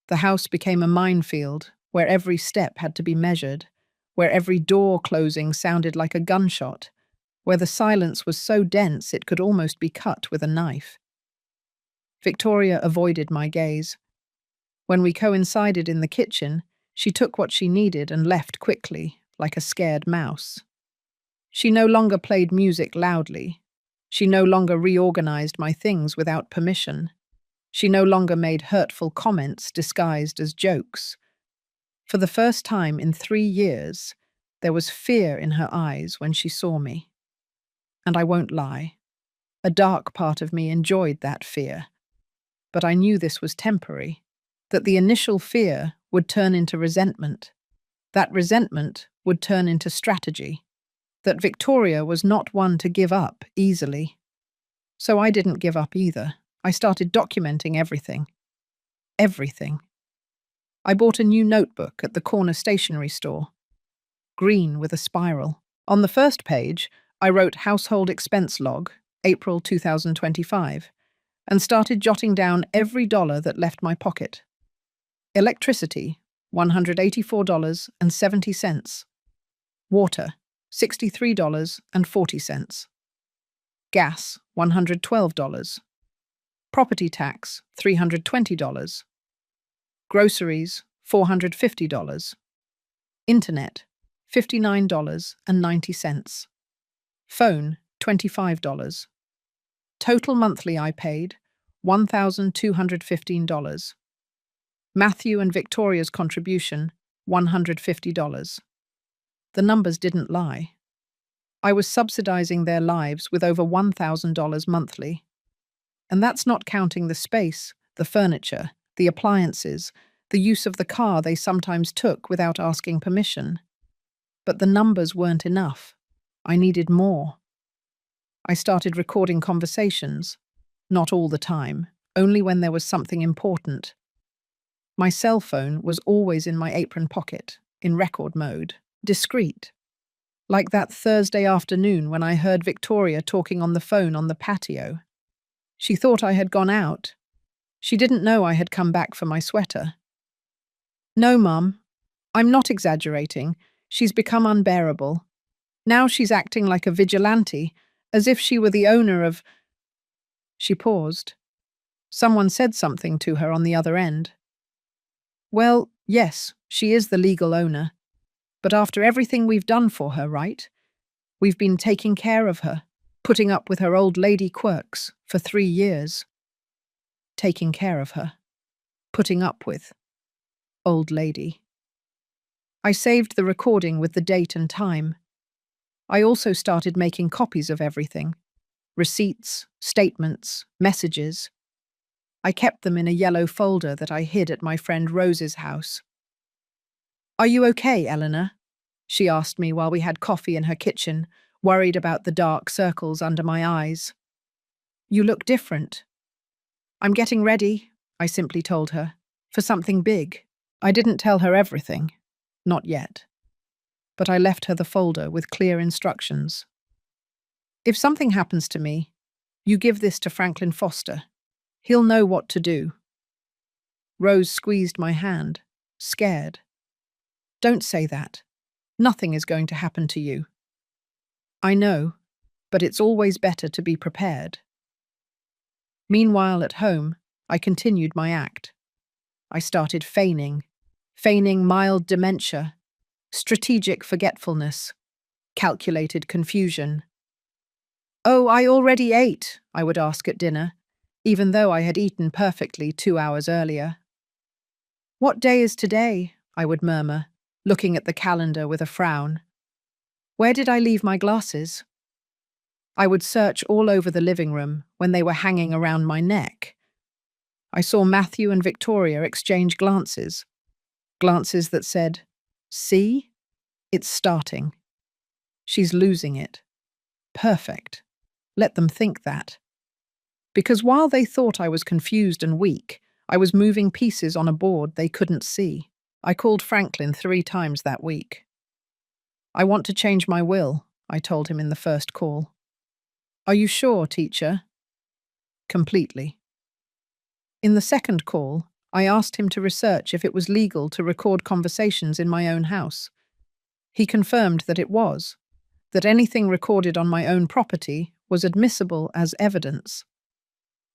Speaker 1: The house became a minefield where every step had to be measured, where every door closing sounded like a gunshot, where the silence was so dense it could almost be cut with a knife. Victoria avoided my gaze. When we coincided in the kitchen, she took what she needed and left quickly, like a scared mouse. She no longer played music loudly. She no longer reorganized my things without permission. She no longer made hurtful comments disguised as jokes. For the first time in 3 years, there was fear in her eyes when she saw me. And I won't lie, a dark part of me enjoyed that fear. But I knew this was temporary, that the initial fear would turn into resentment. That resentment would turn into strategy. That Victoria was not one to give up easily. So I didn't give up either. I started documenting everything. Everything. I bought a new notebook at the corner stationery store. Green with a spiral. On the first page, I wrote Household Expense Log, April 2025, and started jotting down every dollar that left my pocket. Electricity, $184.70. Water, $63.40. Gas, $112. Property tax, $320. Groceries, $450. Internet, $59.90. Phone, $25. Total monthly I paid, $1,215. Matthew and Victoria's contribution, $150. The numbers didn't lie. I was subsidizing their lives with over $1,000 monthly. And that's not counting the space, the furniture, the appliances, the use of the car they sometimes took without asking permission. But the numbers weren't enough. I needed more. I started recording conversations. Not all the time, only when there was something important. My cell phone was always in my apron pocket, in record mode, discreet. Like that Thursday afternoon when I heard Victoria talking on the phone on the patio. She thought I had gone out. She didn't know I had come back for my sweater. "No, Mum. I'm not exaggerating. She's become unbearable. Now she's acting like a vigilante, as if she were the owner of—" She paused. Someone said something to her on the other end. "Well, yes, she is the legal owner. But after everything we've done for her, right? We've been taking care of her, putting up with her old lady quirks for 3 years. Taking care of her. Putting up with. Old lady." I saved the recording with the date and time. I also started making copies of everything. Receipts, statements, messages. I kept them in a yellow folder that I hid at my friend Rose's house. "Are you okay, Eleanor?" she asked me while we had coffee in her kitchen, worried about the dark circles under my eyes. "You look different." "I'm getting ready," I simply told her, "for something big." I didn't tell her everything. Not yet. but I left her the folder with clear instructions. If something happens to me, you give this to Franklin Foster. He'll know what to do. Rose squeezed my hand, scared. Don't say that. Nothing is going to happen to you. I know, but it's always better to be prepared. Meanwhile, at home, I continued my act. I started feigning mild dementia, strategic forgetfulness, calculated confusion. "Oh, I already ate," I would ask at dinner, even though I had eaten perfectly 2 hours earlier. "What day is today?" I would murmur, looking at the calendar with a frown. "Where did I leave my glasses?" I would search all over the living room when they were hanging around my neck. I saw Matthew and Victoria exchange glances that said, "See? It's starting. She's losing it. Perfect. Let them think that." Because while they thought I was confused and weak, I was moving pieces on a board they couldn't see. I called Franklin 3 times that week. "I want to change my will," I told him in the first call. "Are you sure, teacher?" "Completely." In the second call, I asked him to research if it was legal to record conversations in my own house. He confirmed that it was, that anything recorded on my own property was admissible as evidence.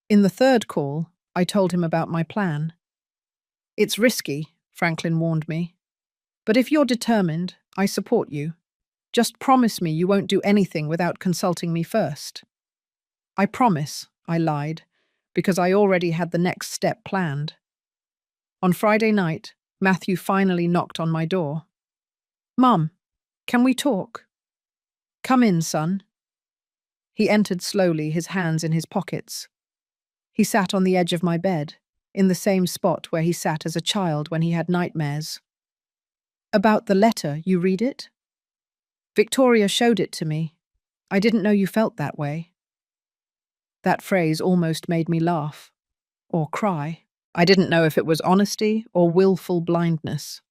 Speaker 1: In the third call, I told him about my plan. "It's risky," Franklin warned me. "But if you're determined, I support you. Just promise me you won't do anything without consulting me first." "I promise," I lied, because I already had the next step planned. On Friday night, Matthew finally knocked on my door. "Mum, can we talk?" "Come in, son." He entered slowly, his hands in his pockets. He sat on the edge of my bed, in the same spot where he sat as a child when he had nightmares. "About the letter, you read it?" "Victoria showed it to me. I didn't know you felt that way." That phrase almost made me laugh. Or cry. I didn't know if it was honesty or willful blindness.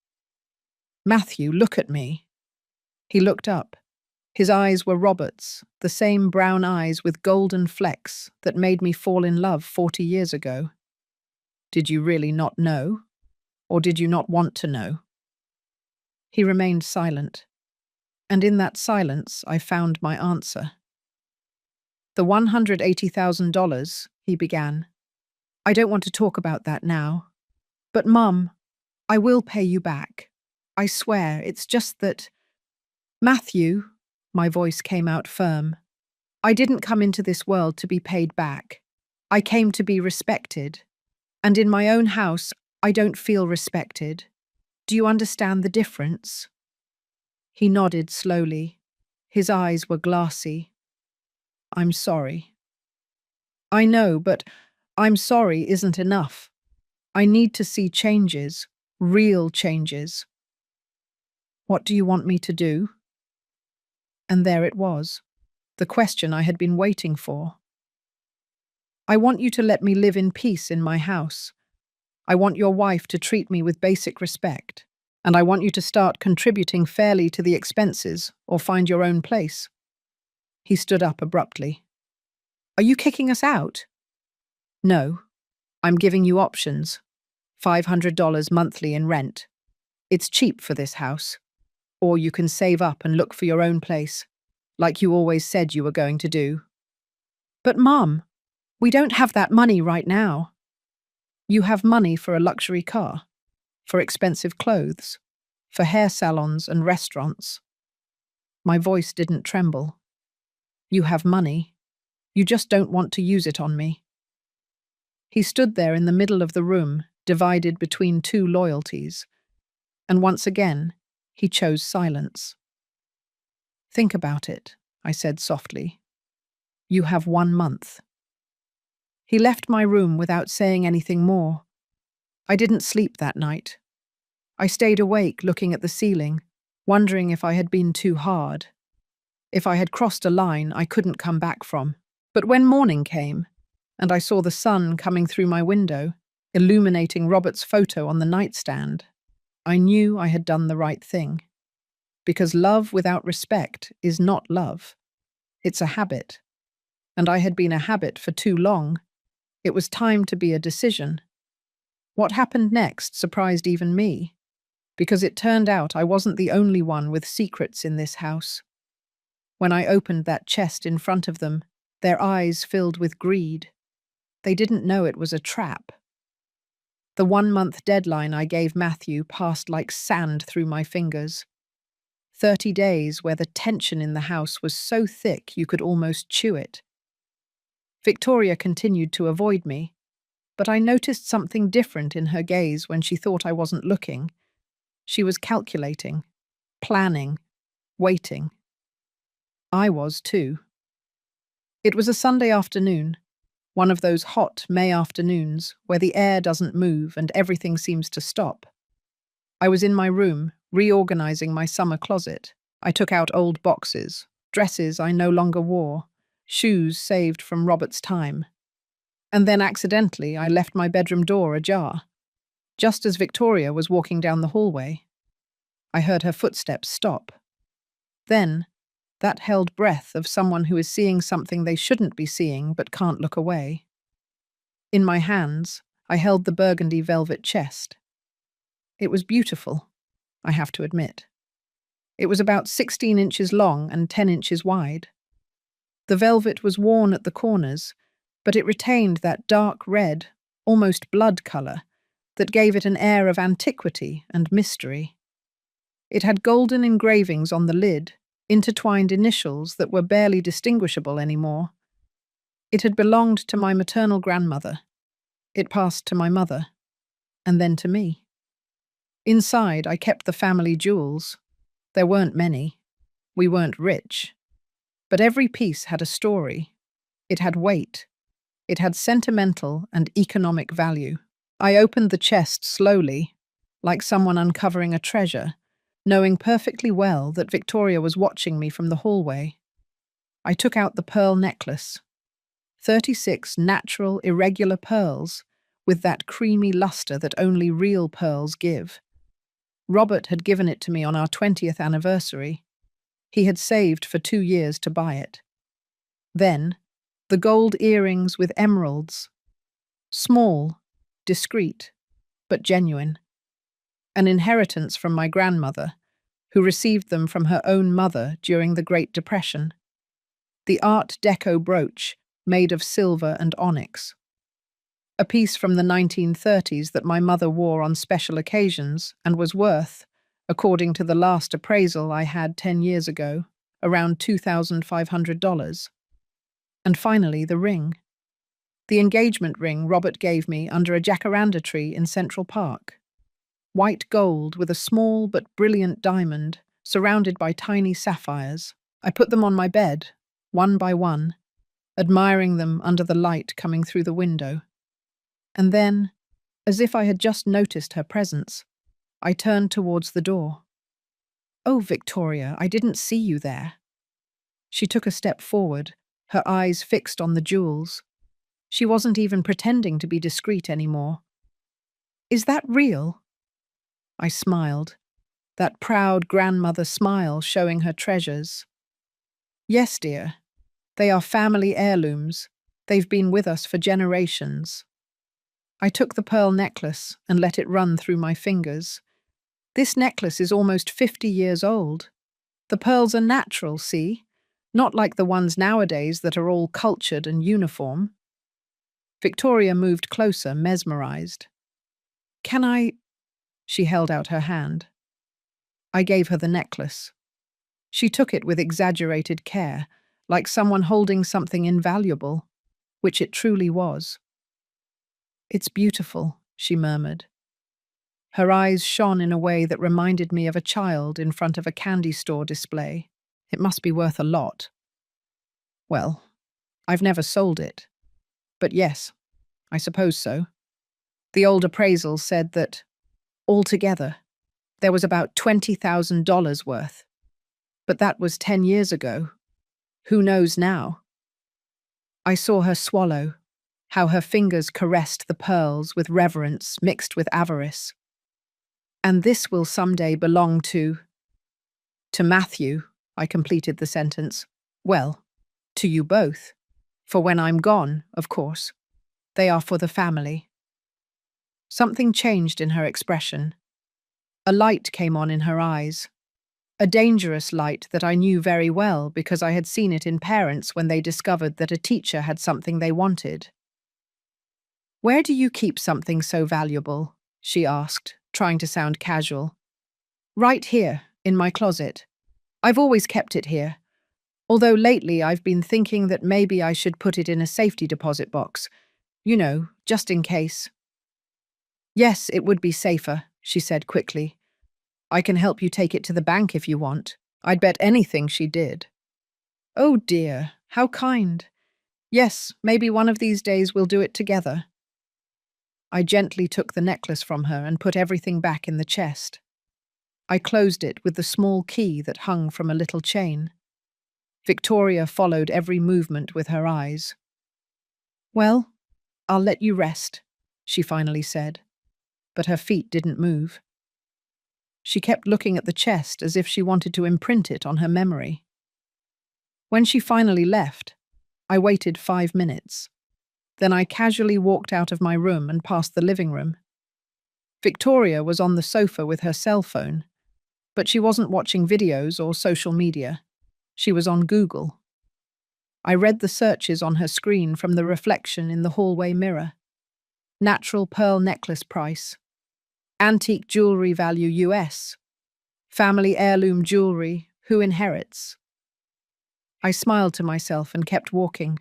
Speaker 1: "Matthew, look at me." He looked up. His eyes were Robert's, the same brown eyes with golden flecks that made me fall in love 40 years ago. "Did you really not know? Or did you not want to know?" He remained silent. And in that silence, I found my answer. "The $180,000, he began. "I don't want to talk about that now. But, Mum, I will pay you back. I swear, it's just that—" "Matthew," my voice came out firm, "I didn't come into this world to be paid back. I came to be respected. And in my own house, I don't feel respected. Do you understand the difference?" He nodded slowly. His eyes were glassy. "I'm sorry." "I know, but I'm sorry isn't enough. I need to see changes, real changes." "What do you want me to do?" And there it was, the question I had been waiting for. "I want you to let me live in peace in my house. I want your wife to treat me with basic respect, and I want you to start contributing fairly to the expenses or find your own place." He stood up abruptly. "Are you kicking us out?" "No. I'm giving you options. $500 monthly in rent. It's cheap for this house. Or you can save up and look for your own place, like you always said you were going to do." "But, Mum, we don't have that money right now." "You have money for a luxury car, for expensive clothes, for hair salons and restaurants." My voice didn't tremble. "You have money. You just don't want to use it on me." He stood there in the middle of the room, divided between 2 loyalties. And once again, he chose silence. "Think about it," I said softly. "You have 1 month." He left my room without saying anything more. I didn't sleep that night. I stayed awake looking at the ceiling, wondering if I had been too hard, if I had crossed a line I couldn't come back from. But when morning came, and I saw the sun coming through my window, illuminating Robert's photo on the nightstand, I knew I had done the right thing. Because love without respect is not love. It's a habit. And I had been a habit for too long. It was time to be a decision. What happened next surprised even me, because it turned out I wasn't the only one with secrets in this house. When I opened that chest in front of them, their eyes filled with greed. They didn't know it was a trap. The 1-month deadline I gave Matthew passed like sand through my fingers. 30 days where the tension in the house was so thick you could almost chew it. Victoria continued to avoid me, but I noticed something different in her gaze when she thought I wasn't looking. She was calculating, planning, waiting. I was too. It was a Sunday afternoon, one of those hot May afternoons where the air doesn't move and everything seems to stop. I was in my room, reorganizing my summer closet. I took out old boxes, dresses I no longer wore, shoes saved from Robert's time. And then accidentally I left my bedroom door ajar. Just as Victoria was walking down the hallway, I heard her footsteps stop. Then, that held breath of someone who is seeing something they shouldn't be seeing but can't look away. In my hands, I held the burgundy velvet chest. It was beautiful, I have to admit. It was about 16 inches long and 10 inches wide. The velvet was worn at the corners, but it retained that dark red, almost blood colour, that gave it an air of antiquity and mystery. It had golden engravings on the lid, intertwined initials that were barely distinguishable anymore. It had belonged to my maternal grandmother. It passed to my mother, and then to me. Inside, I kept the family jewels. There weren't many. We weren't rich. But every piece had a story. It had weight. It had sentimental and economic value. I opened the chest slowly, like someone uncovering a treasure, knowing perfectly well that Victoria was watching me from the hallway. I took out the pearl necklace. 36 natural, irregular pearls, with that creamy luster that only real pearls give. Robert had given it to me on our 20th anniversary. He had saved for 2 years to buy it. Then, the gold earrings with emeralds. Small, discreet, but genuine. An inheritance from my grandmother, who received them from her own mother during the Great Depression. The Art Deco brooch, made of silver and onyx. A piece from the 1930s that my mother wore on special occasions and was worth, according to the last appraisal I had 10 years ago, around $2,500. And finally, the ring. The engagement ring Robert gave me under a jacaranda tree in Central Park. White gold with a small but brilliant diamond, surrounded by tiny sapphires. I put them on my bed, one by one, admiring them under the light coming through the window. And then, as if I had just noticed her presence, I turned towards the door. "Oh, Victoria, I didn't see you there." She took a step forward, her eyes fixed on the jewels. She wasn't even pretending to be discreet anymore. "Is that real?" I smiled, that proud grandmother smile showing her treasures. "Yes, dear. They are family heirlooms. They've been with us for generations." I took the pearl necklace and let it run through my fingers. This necklace is almost 50 years old. The pearls are natural, see? Not like the ones nowadays that are all cultured and uniform. Victoria moved closer, mesmerized. "Can I—" She held out her hand. I gave her the necklace. She took it with exaggerated care, like someone holding something invaluable, which it truly was. "It's beautiful," she murmured. Her eyes shone in a way that reminded me of a child in front of a candy store display. "It must be worth a lot." "Well, I've never sold it. But yes, I suppose so." The old appraisal said that, altogether, there was about $20,000 worth. But that was 10 years ago. Who knows now? I saw her swallow, how her fingers caressed the pearls with reverence mixed with avarice. "And this will someday belong to—" To Matthew, I completed the sentence. Well, to you both. For when I'm gone, of course. They are for the family. Something changed in her expression. A light came on in her eyes. A dangerous light that I knew very well because I had seen it in parents when they discovered that a teacher had something they wanted. "Where do you keep something so valuable?" she asked, trying to sound casual. "Right here, in my closet. I've always kept it here. Although lately I've been thinking that maybe I should put it in a safety deposit box. You know, just in case." "Yes, it would be safer," she said quickly. "I can help you take it to the bank if you want." I'd bet anything she did. "Oh dear, how kind. Yes, maybe one of these days we'll do it together." I gently took the necklace from her and put everything back in the chest. I closed it with the small key that hung from a little chain. Victoria followed every movement with her eyes. "Well, I'll let you rest," she finally said, but her feet didn't move. She kept looking at the chest as if she wanted to imprint it on her memory. When she finally left, I waited 5 minutes. Then I casually walked out of my room and past the living room. Victoria was on the sofa with her cell phone, but she wasn't watching videos or social media. She was on Google. I read the searches on her screen from the reflection in the hallway mirror. Natural pearl necklace price. Antique jewelry value US. Family heirloom jewelry, who inherits? I smiled to myself and kept walking.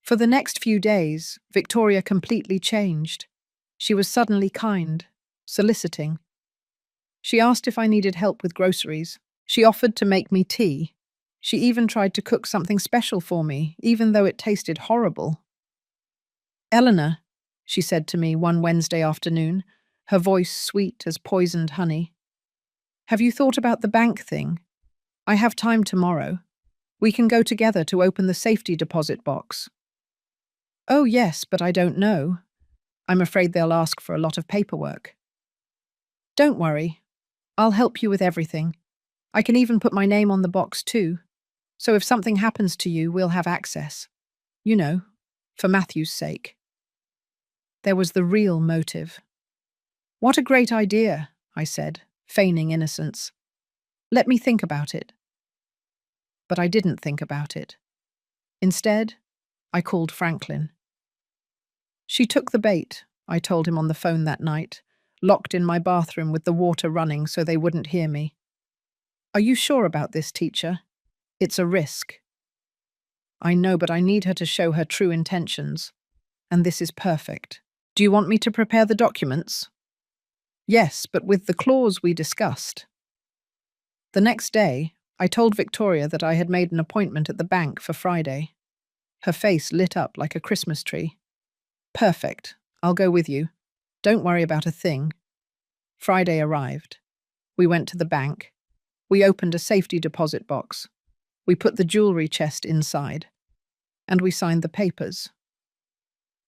Speaker 1: For the next few days, Victoria completely changed. She was suddenly kind, soliciting. She asked if I needed help with groceries. She offered to make me tea. She even tried to cook something special for me, even though it tasted horrible. "Eleanor," she said to me one Wednesday afternoon, her voice sweet as poisoned honey. "Have you thought about the bank thing? I have time tomorrow. We can go together to open the safety deposit box." "Oh yes, but I don't know. I'm afraid they'll ask for a lot of paperwork." "Don't worry. I'll help you with everything. I can even put my name on the box too. So if something happens to you, we'll have access. You know, for Matthew's sake." There was the real motive. "What a great idea," I said, feigning innocence. "Let me think about it." But I didn't think about it. Instead, I called Franklin. "She took the bait," I told him on the phone that night, locked in my bathroom with the water running so they wouldn't hear me. "Are you sure about this, teacher? It's a risk." "I know, but I need her to show her true intentions. And this is perfect. Do you want me to prepare the documents?" "Yes, but with the clause we discussed." The next day, I told Victoria that I had made an appointment at the bank for Friday. Her face lit up like a Christmas tree. "Perfect. I'll go with you. Don't worry about a thing." Friday arrived. We went to the bank. We opened a safety deposit box. We put the jewelry chest inside. And we signed the papers.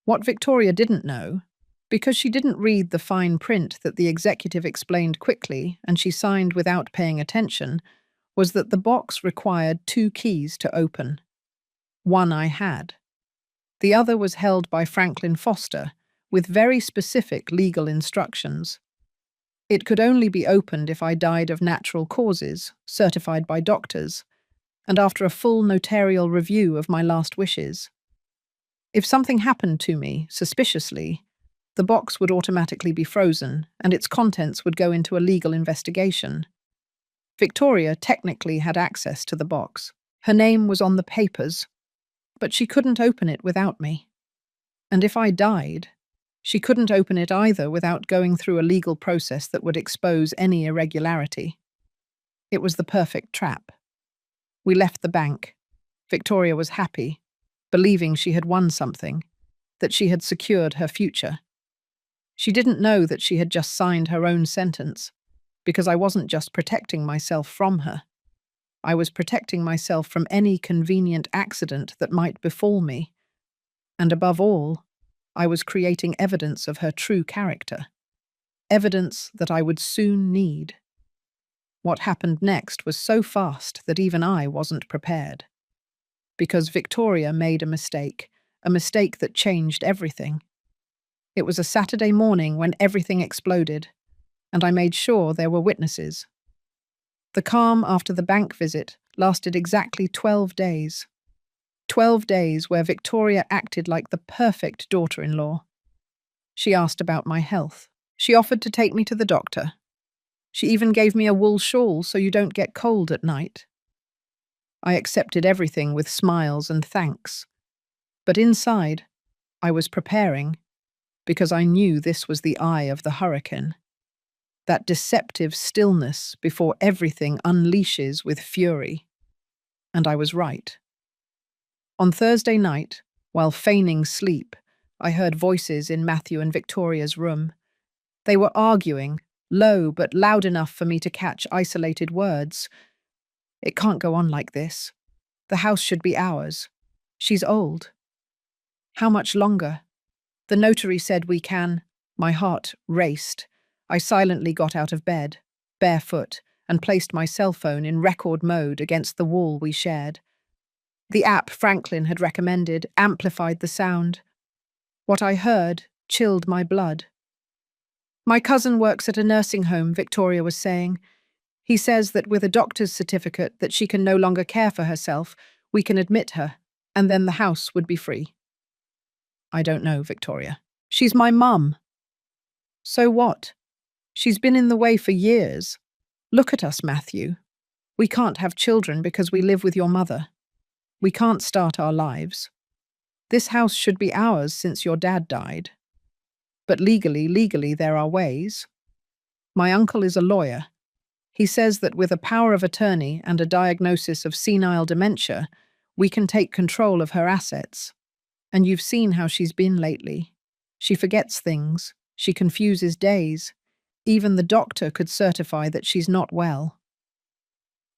Speaker 1: What Victoria didn't know, because she didn't read the fine print that the executive explained quickly and she signed without paying attention, was that the box required 2 keys to open. One I had. The other was held by Franklin Foster, with very specific legal instructions. It could only be opened if I died of natural causes, certified by doctors, and after a full notarial review of my last wishes. If something happened to me, suspiciously, the box would automatically be frozen, and its contents would go into a legal investigation. Victoria technically had access to the box. Her name was on the papers, but she couldn't open it without me. And if I died, she couldn't open it either without going through a legal process that would expose any irregularity. It was the perfect trap. We left the bank. Victoria was happy, believing she had won something, that she had secured her future. She didn't know that she had just signed her own sentence, because I wasn't just protecting myself from her. I was protecting myself from any convenient accident that might befall me. And above all, I was creating evidence of her true character. Evidence that I would soon need. What happened next was so fast that even I wasn't prepared. Because Victoria made a mistake that changed everything. It was a Saturday morning when everything exploded, and I made sure there were witnesses. The calm after the bank visit lasted exactly 12 days. 12 days where Victoria acted like the perfect daughter-in-law. She asked about my health. She offered to take me to the doctor. She even gave me a wool shawl so you don't get cold at night. I accepted everything with smiles and thanks. But inside, I was preparing, because I knew this was the eye of the hurricane. That deceptive stillness before everything unleashes with fury. And I was right. On Thursday night, while feigning sleep, I heard voices in Matthew and Victoria's room. They were arguing, low but loud enough for me to catch isolated words. It can't go on like this. The house should be ours. She's old. How much longer? The notary said we can. My heart raced. I silently got out of bed, barefoot, and placed my cell phone in record mode against the wall we shared. The app Franklin had recommended amplified the sound. What I heard chilled my blood. My cousin works at a nursing home, Victoria was saying. He says that with a doctor's certificate that she can no longer care for herself, we can admit her, and then the house would be free. I don't know, Victoria. She's my mum. So what? She's been in the way for years. Look at us, Matthew. We can't have children because we live with your mother. We can't start our lives. This house should be ours since your dad died. But legally, there are ways. My uncle is a lawyer. He says that with a power of attorney and a diagnosis of senile dementia, we can take control of her assets. And you've seen how she's been lately. She forgets things. She confuses days. Even the doctor could certify that she's not well.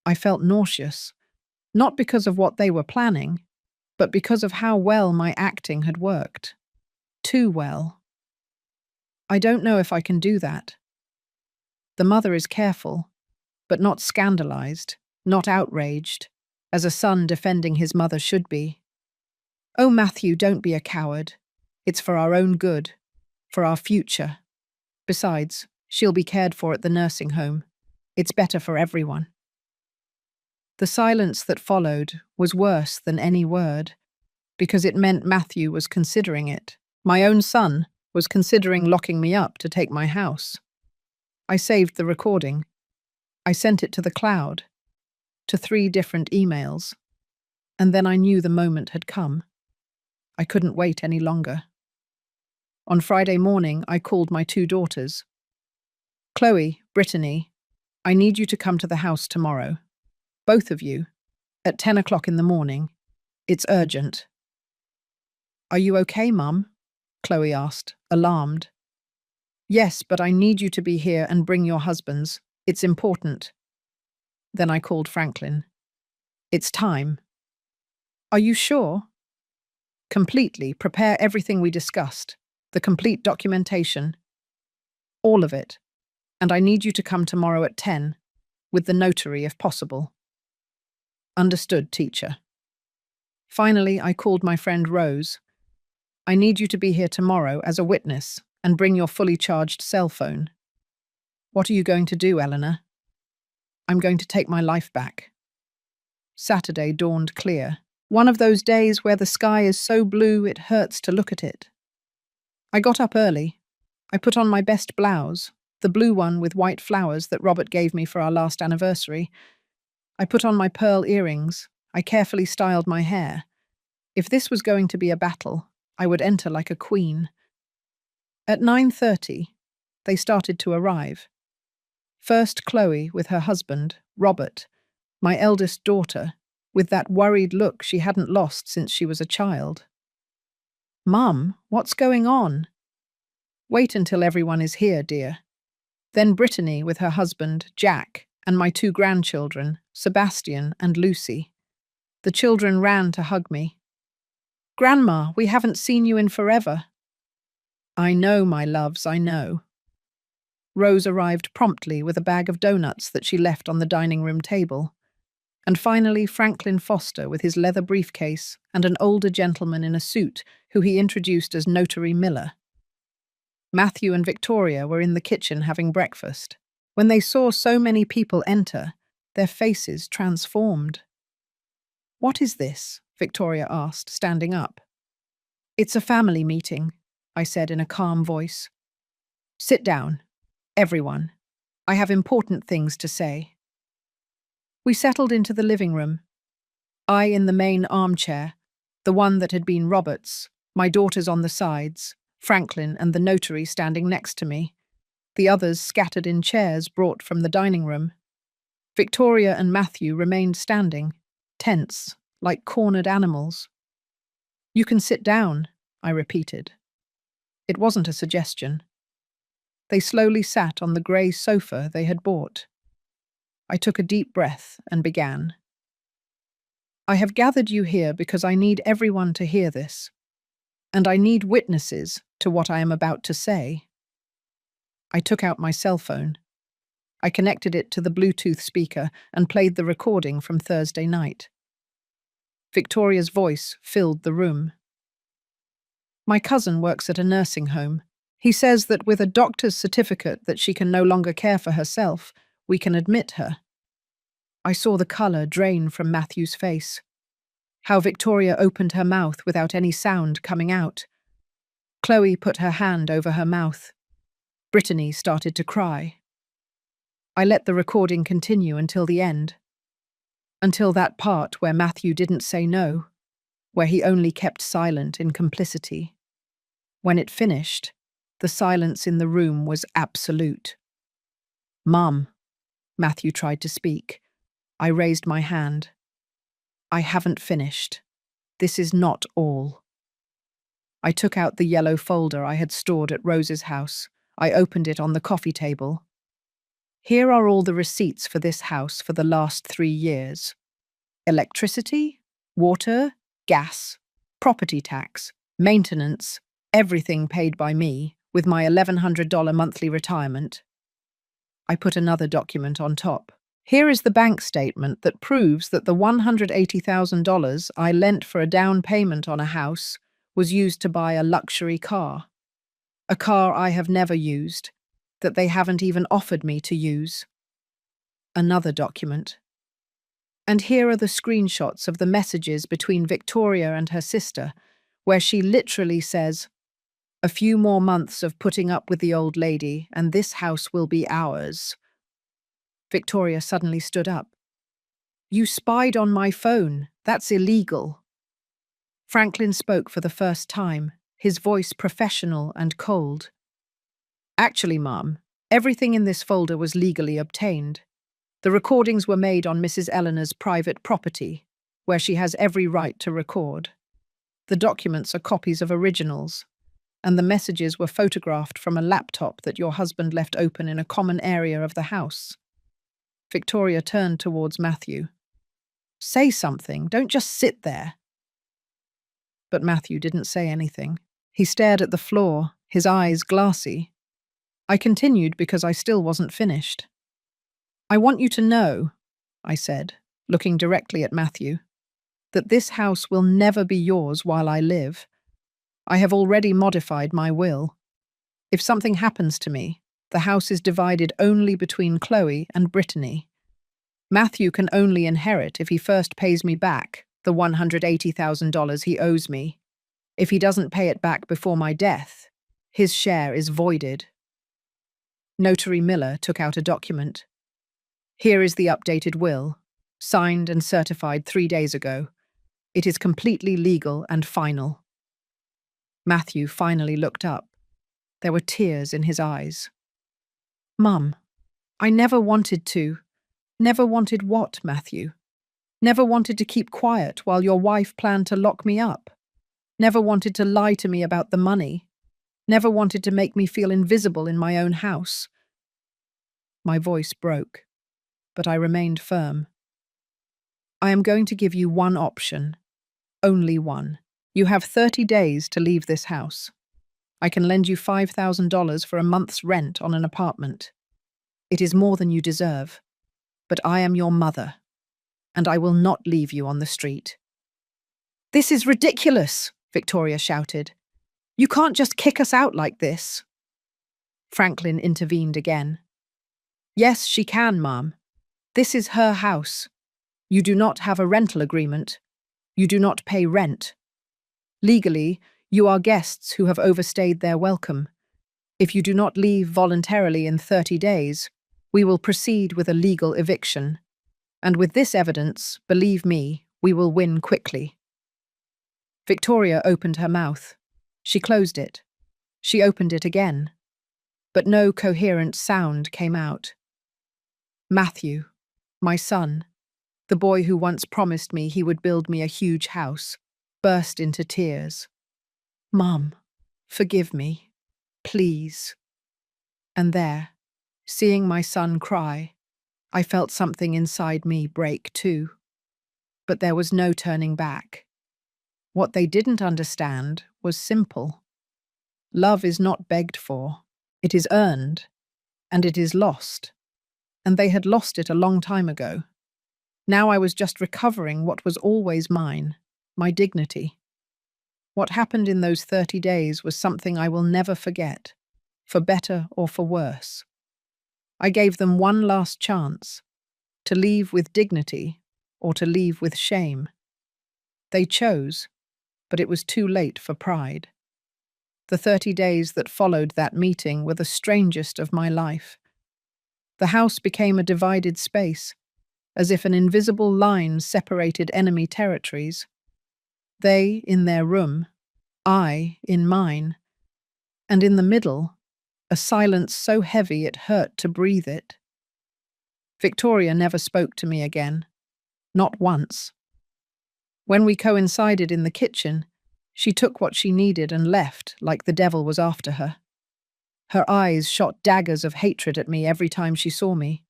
Speaker 1: I felt nauseous, not because of what they were planning, but because of how well my acting had worked. Too well. I don't know if I can do that. The mother is careful, but not scandalized, not outraged, as a son defending his mother should be. Oh, Matthew, don't be a coward. It's for our own good, for our future. Besides, she'll be cared for at the nursing home. It's better for everyone. The silence that followed was worse than any word, because it meant Matthew was considering it. My own son was considering locking me up to take my house. I saved the recording. I sent it to the cloud, to 3 different emails, and then I knew the moment had come. I couldn't wait any longer. On Friday morning, I called my 2 daughters. Chloe, Brittany, I need you to come to the house tomorrow. Both of you, at 10 o'clock in the morning. It's urgent. Are you okay, Mum? Chloe asked, alarmed. Yes, but I need you to be here and bring your husbands. It's important. Then I called Franklin. It's time. Are you sure? Completely. Prepare everything we discussed. The complete documentation. All of it. And I need you to come tomorrow at 10, with the notary if possible. Understood, teacher. Finally, I called my friend Rose. I need you to be here tomorrow as a witness and bring your fully charged cell phone. What are you going to do, Eleanor? I'm going to take my life back. Saturday dawned clear. One of those days where the sky is so blue it hurts to look at it. I got up early. I put on my best blouse, the blue one with white flowers that Robert gave me for our last anniversary. I put on my pearl earrings. I carefully styled my hair. If this was going to be a battle, I would enter like a queen. At 9:30, they started to arrive. First Chloe with her husband, Robert, my eldest daughter, with that worried look she hadn't lost since she was a child. Mum, what's going on? Wait until everyone is here, dear. Then Brittany with her husband, Jack, and my 2 grandchildren, Sebastian and Lucy. The children ran to hug me. Grandma, we haven't seen you in forever. I know, my loves, I know. Rose arrived promptly with a bag of donuts that she left on the dining room table. And finally, Franklin Foster with his leather briefcase and an older gentleman in a suit who he introduced as Notary Miller. Matthew and Victoria were in the kitchen having breakfast. When they saw so many people enter, their faces transformed. "What is this?" Victoria asked, standing up. "It's a family meeting," I said in a calm voice. "Sit down, everyone. I have important things to say." We settled into the living room. I in the main armchair, the one that had been Robert's, my daughters on the sides, Franklin and the notary standing next to me, the others scattered in chairs brought from the dining room. Victoria and Matthew remained standing, tense, like cornered animals. "You can sit down," I repeated. It wasn't a suggestion. They slowly sat on the grey sofa they had bought. I took a deep breath and began. "I have gathered you here because I need everyone to hear this, and I need witnesses to what I am about to say." I took out my cell phone. I connected it to the Bluetooth speaker and played the recording from Thursday night. Victoria's voice filled the room. "My cousin works at a nursing home. He says that with a doctor's certificate that she can no longer care for herself, we can admit her." I saw the colour drain from Matthew's face. How Victoria opened her mouth without any sound coming out. Chloe put her hand over her mouth. Brittany started to cry. I let the recording continue until the end. Until that part where Matthew didn't say no, where he only kept silent in complicity. When it finished, the silence in the room was absolute. "Mum," Matthew tried to speak. I raised my hand. "I haven't finished. This is not all." I took out the yellow folder I had stored at Rose's house. I opened it on the coffee table. "Here are all the receipts for this house for the last 3 years. Electricity, water, gas, property tax, maintenance, everything paid by me, with my $1,100 monthly retirement." I put another document on top. "Here is the bank statement that proves that the $180,000 I lent for a down payment on a house was used to buy a luxury car. A car I have never used, that they haven't even offered me to use." Another document. "And here are the screenshots of the messages between Victoria and her sister, where she literally says, 'A few more months of putting up with the old lady, and this house will be ours.'" Victoria suddenly stood up. "You spied on my phone. That's illegal." Franklin spoke for the first time, his voice professional and cold. "Actually, Mum, everything in this folder was legally obtained. The recordings were made on Mrs. Eleanor's private property, where she has every right to record. The documents are copies of originals, and the messages were photographed from a laptop that your husband left open in a common area of the house." Victoria turned towards Matthew. "Say something, don't just sit there." But Matthew didn't say anything. He stared at the floor, his eyes glassy. I continued because I still wasn't finished. "I want you to know," I said, looking directly at Matthew, "that this house will never be yours while I live. I have already modified my will. If something happens to me, the house is divided only between Chloe and Brittany. Matthew can only inherit if he first pays me back the $180,000 he owes me. If he doesn't pay it back before my death, his share is voided." Notary Miller took out a document. "Here is the updated will, signed and certified 3 days ago. It is completely legal and final." Matthew finally looked up. There were tears in his eyes. "Mum, I never wanted to." "Never wanted what, Matthew? Never wanted to keep quiet while your wife planned to lock me up? Never wanted to lie to me about the money? Never wanted to make me feel invisible in my own house?" My voice broke, but I remained firm. "I am going to give you one option. Only one. You have 30 days to leave this house. I can lend you $5,000 for a month's rent on an apartment. It is more than you deserve, but I am your mother, and I will not leave you on the street." "This is ridiculous," Victoria shouted. "You can't just kick us out like this." Franklin intervened again. "Yes, she can, Ma'am. This is her house. You do not have a rental agreement. You do not pay rent. Legally, you are guests who have overstayed their welcome. If you do not leave voluntarily in 30 days, we will proceed with a legal eviction. And with this evidence, believe me, we will win quickly." Victoria opened her mouth. She closed it. She opened it again. But no coherent sound came out. Matthew, my son, the boy who once promised me he would build me a huge house, burst into tears. "Mum, forgive me, please." And there, seeing my son cry, I felt something inside me break too. But there was no turning back. What they didn't understand was simple. Love is not begged for. It is earned, and it is lost. And they had lost it a long time ago. Now I was just recovering what was always mine, my dignity. What happened in those 30 days was something I will never forget, for better or for worse. I gave them one last chance, to leave with dignity or to leave with shame. They chose, but it was too late for pride. The 30 days that followed that meeting were the strangest of my life. The house became a divided space, as if an invisible line separated enemy territories. They in their room, I in mine, and in the middle, a silence so heavy it hurt to breathe it. Victoria never spoke to me again, not once. When we coincided in the kitchen, she took what she needed and left like the devil was after her. Her eyes shot daggers of hatred at me every time she saw me.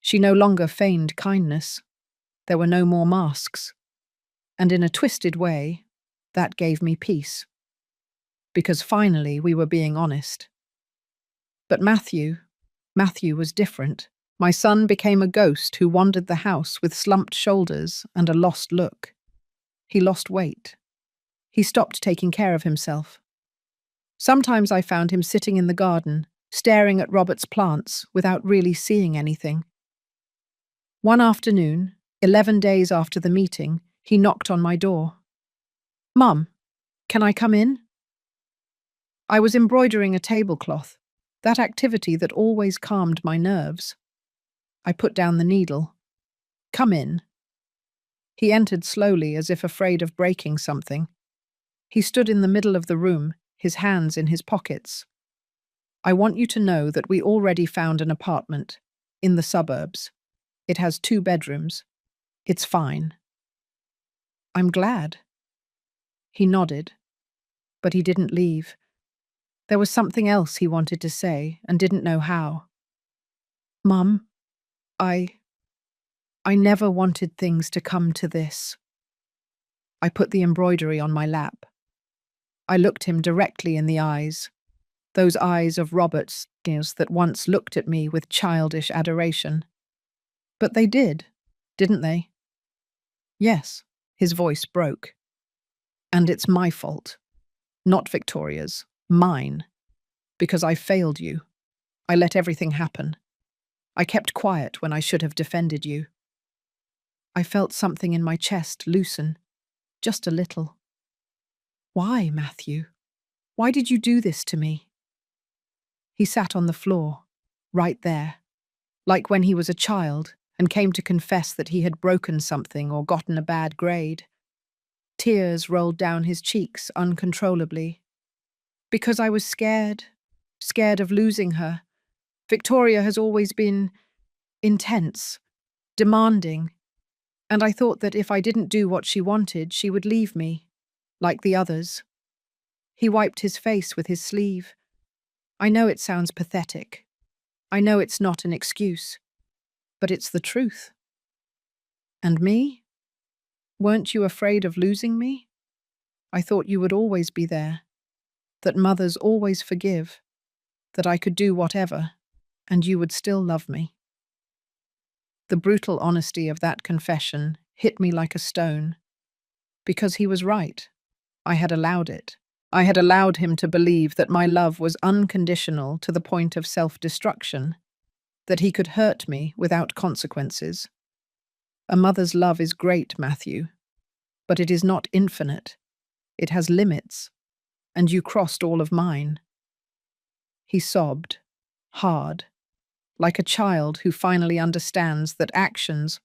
Speaker 1: She no longer feigned kindness. There were no more masks. And in a twisted way, that gave me peace. Because finally we were being honest. But Matthew was different. My son became a ghost who wandered the house with slumped shoulders and a lost look. He lost weight. He stopped taking care of himself. Sometimes I found him sitting in the garden, staring at Robert's plants without really seeing anything. One afternoon, 11 days after the meeting, he knocked on my door. "Mum, can I come in?" I was embroidering a tablecloth, that activity that always calmed my nerves. I put down the needle. "Come in." He entered slowly, as if afraid of breaking something. He stood in the middle of the room, his hands in his pockets. "I want you to know that we already found an apartment, in the suburbs. It has 2 bedrooms. It's fine." "I'm glad." He nodded, but he didn't leave. There was something else he wanted to say and didn't know how. "Mum, I never wanted things to come to this." I put the embroidery on my lap. I looked him directly in the eyes, those eyes of Robert's that once looked at me with childish adoration. But they did, didn't they? "Yes," his voice broke. "And it's my fault. Not Victoria's. Mine. Because I failed you. I let everything happen. I kept quiet when I should have defended you." I felt something in my chest loosen, just a little. "Why, Matthew? Why did you do this to me?" He sat on the floor, right there, like when he was a child and came to confess that he had broken something or gotten a bad grade. Tears rolled down his cheeks uncontrollably. Because I was scared of losing her. Victoria has always been intense, demanding, and I thought that if I didn't do what she wanted, she would leave me, like the others. He wiped his face with his sleeve. "I know it sounds pathetic. I know it's not an excuse, but it's the truth." "And me? Weren't you afraid of losing me? I thought you would always be there." that mothers always forgive, that I could do whatever, and you would still love me. The brutal honesty of that confession hit me like a stone, because he was right. I had allowed it. I had allowed him to believe that my love was unconditional to the point of self-destruction, that he could hurt me without consequences. A mother's love is great, Matthew, but it is not infinite. It has limits, and you crossed all of mine. He sobbed, hard, like a child who finally understands that actions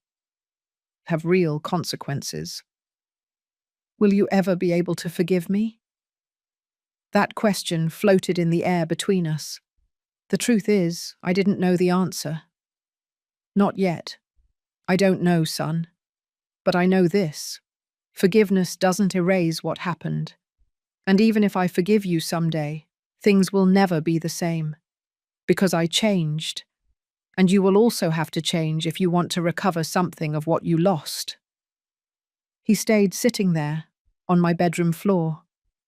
Speaker 1: have real consequences. Will you ever be able to forgive me? That question floated in the air between us. The truth is, I didn't know the answer. Not yet. I don't know, son. But I know this. Forgiveness doesn't erase what happened. And even if I forgive you someday, things will never be the same. Because I changed. And you will also have to change if you want to recover something of what you lost. He stayed sitting there, on my bedroom floor,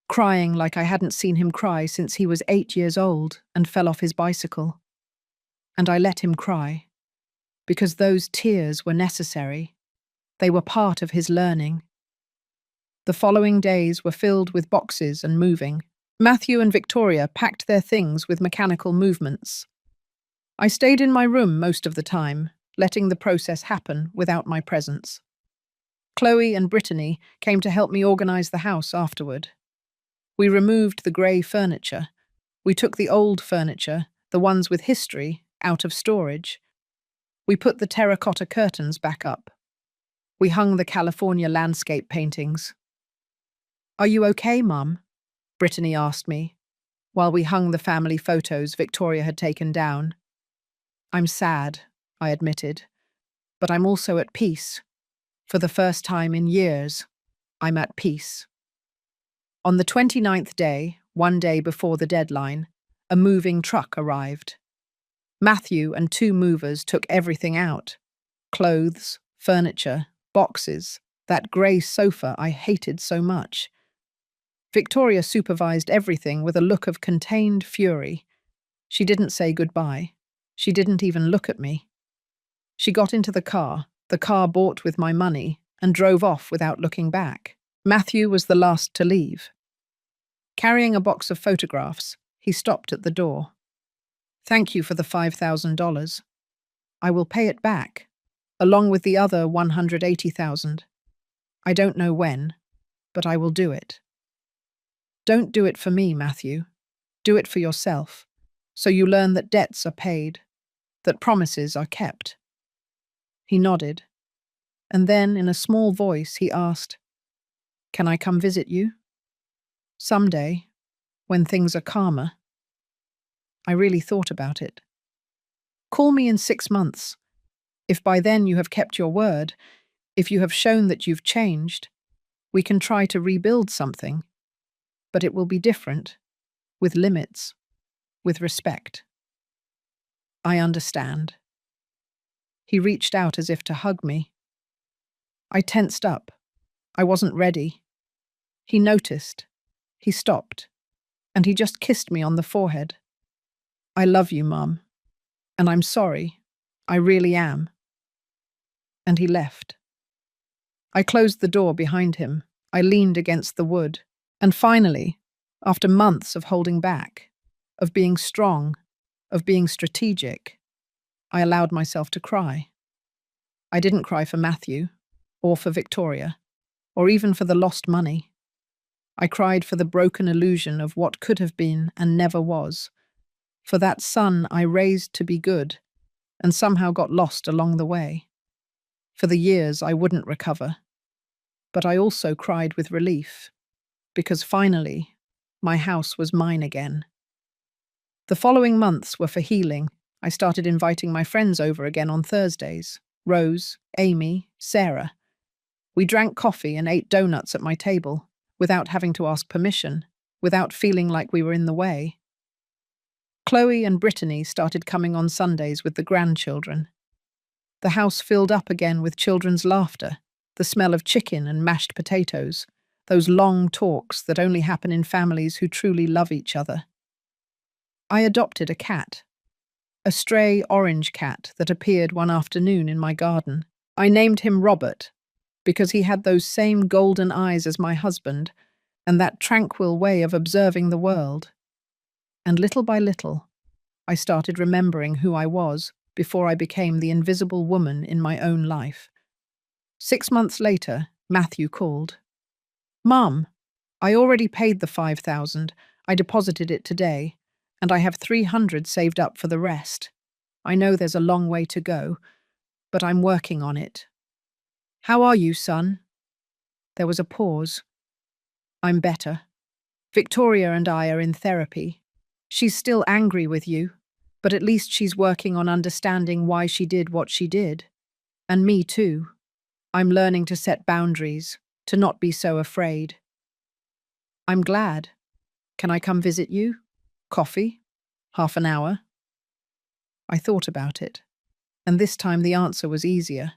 Speaker 1: crying like I hadn't seen him cry since he was 8 years old and fell off his bicycle. And I let him cry, because those tears were necessary. They were part of his learning. The following days were filled with boxes and moving. Matthew and Victoria packed their things with mechanical movements. I stayed in my room most of the time, letting the process happen without my presence. Chloe and Brittany came to help me organize the house afterward. We removed the grey furniture. We took the old furniture, the ones with history, out of storage. We put the terracotta curtains back up. We hung the California landscape paintings. "Are you okay, Mum?" Brittany asked me, while we hung the family photos Victoria had taken down. "I'm sad," I admitted, "but I'm also at peace. For the first time in years, I'm at peace." On the 29th day, one day before the deadline, a moving truck arrived. Matthew and 2 movers took everything out. Clothes, furniture, boxes, that grey sofa I hated so much. Victoria supervised everything with a look of contained fury. She didn't say goodbye. She didn't even look at me. She got into the car bought with my money, and drove off without looking back. Matthew was the last to leave. Carrying a box of photographs, he stopped at the door. "Thank you for the $5,000. I will pay it back, along with the other $180,000. I don't know when, but I will do it." "Don't do it for me, Matthew. Do it for yourself, so you learn that debts are paid, that promises are kept." He nodded, and then in a small voice he asked, "Can I come visit you? Someday, when things are calmer." I really thought about it. "Call me in 6 months. If by then you have kept your word, if you have shown that you've changed, we can try to rebuild something. But it will be different, with limits, with respect." "I understand." He reached out as if to hug me. I tensed up. I wasn't ready. He noticed. He stopped. And he just kissed me on the forehead. "I love you, Mum. And I'm sorry. I really am." And he left. I closed the door behind him. I leaned against the wood. And finally, after months of holding back, of being strong, of being strategic, I allowed myself to cry. I didn't cry for Matthew, or for Victoria, or even for the lost money. I cried for the broken illusion of what could have been and never was, for that son I raised to be good and somehow got lost along the way, for the years I wouldn't recover. But I also cried with relief, because finally, my house was mine again. The following months were for healing. I started inviting my friends over again on Thursdays. Rose, Amy, Sarah. We drank coffee and ate donuts at my table, without having to ask permission, without feeling like we were in the way. Chloe and Brittany started coming on Sundays with the grandchildren. The house filled up again with children's laughter, the smell of chicken and mashed potatoes, those long talks that only happen in families who truly love each other. I adopted a cat, a stray orange cat that appeared one afternoon in my garden. I named him Robert because he had those same golden eyes as my husband and that tranquil way of observing the world. And little by little, I started remembering who I was before I became the invisible woman in my own life. 6 months later, Matthew called. "Mum, I already paid the 5,000. I deposited it today, and I have 300 saved up for the rest. I know there's a long way to go, but I'm working on it." "How are you, son?" There was a pause. "I'm better. Victoria and I are in therapy. She's still angry with you, but at least she's working on understanding why she did what she did. And me too. I'm learning to set boundaries, to not be so afraid." "I'm glad. Can I come visit you? Coffee? Half an hour?" I thought about it, and this time the answer was easier.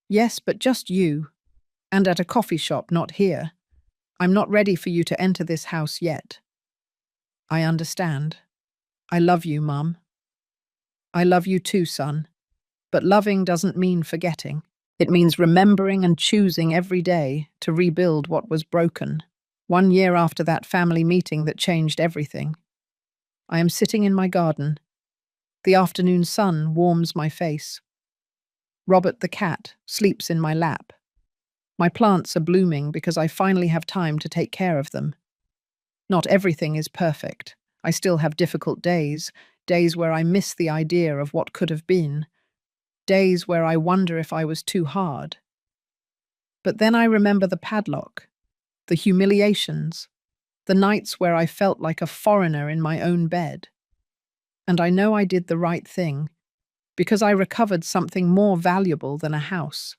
Speaker 1: "Yes, but just you, and at a coffee shop, not here. I'm not ready for you to enter this house yet." "I understand. I love you, Mum." "I love you too, son. But loving doesn't mean forgetting. It means remembering and choosing every day to rebuild what was broken." 1 year after that family meeting that changed everything, I am sitting in my garden. The afternoon sun warms my face. Robert the cat sleeps in my lap. My plants are blooming because I finally have time to take care of them. Not everything is perfect. I still have difficult days, days where I miss the idea of what could have been, days where I wonder if I was too hard. But then I remember the padlock, the humiliations, the nights where I felt like a foreigner in my own bed. And I know I did the right thing, because I recovered something more valuable than a house.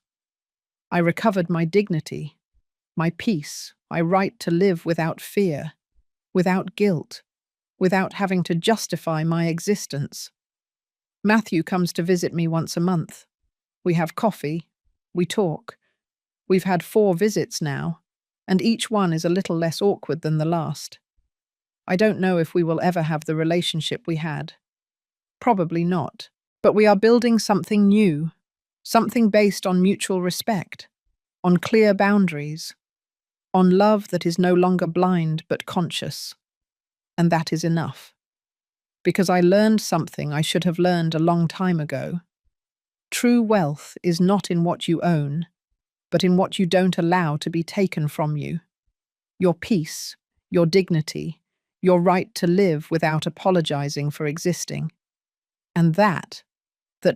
Speaker 1: I recovered my dignity, my peace, my right to live without fear, without guilt, without having to justify my existence. Matthew comes to visit me once a month. We have coffee, we talk. We've had 4 visits now, and each one is a little less awkward than the last. I don't know if we will ever have the relationship we had. Probably not. But we are building something new, something based on mutual respect, on clear boundaries, on love that is no longer blind but conscious. And that is enough. Because I learned something I should have learned a long time ago. True wealth is not in what you own, but in what you don't allow to be taken from you. Your peace, your dignity, your right to live without apologizing for existing. And that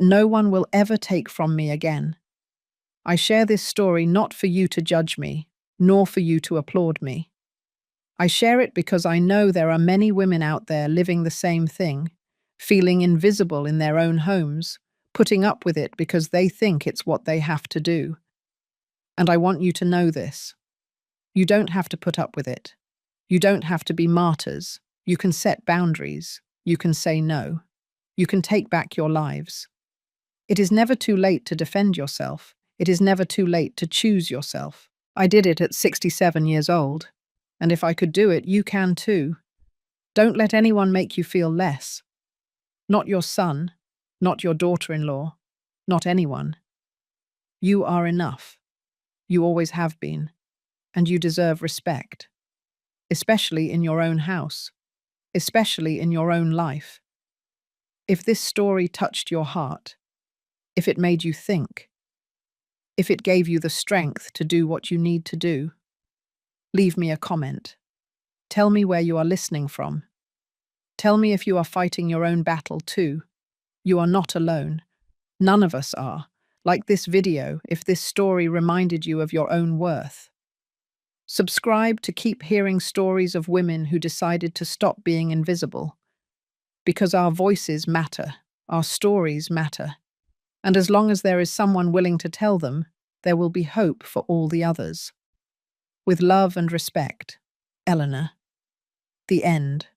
Speaker 1: no one will ever take from me again. I share this story not for you to judge me, nor for you to applaud me. I share it because I know there are many women out there living the same thing, feeling invisible in their own homes, putting up with it because they think it's what they have to do. And I want you to know this. You don't have to put up with it. You don't have to be martyrs. You can set boundaries. You can say no. You can take back your lives. It is never too late to defend yourself. It is never too late to choose yourself. I did it at 67 years old. And if I could do it, you can too. Don't let anyone make you feel less. Not your son, not your daughter-in-law, not anyone. You are enough. You always have been. And you deserve respect. Especially in your own house. Especially in your own life. If this story touched your heart, if it made you think, if it gave you the strength to do what you need to do, leave me a comment. Tell me where you are listening from. Tell me if you are fighting your own battle too. You are not alone. None of us are. Like this video, if this story reminded you of your own worth. Subscribe to keep hearing stories of women who decided to stop being invisible. Because our voices matter, our stories matter. And as long as there is someone willing to tell them, there will be hope for all the others. With love and respect, Eleanor. The end.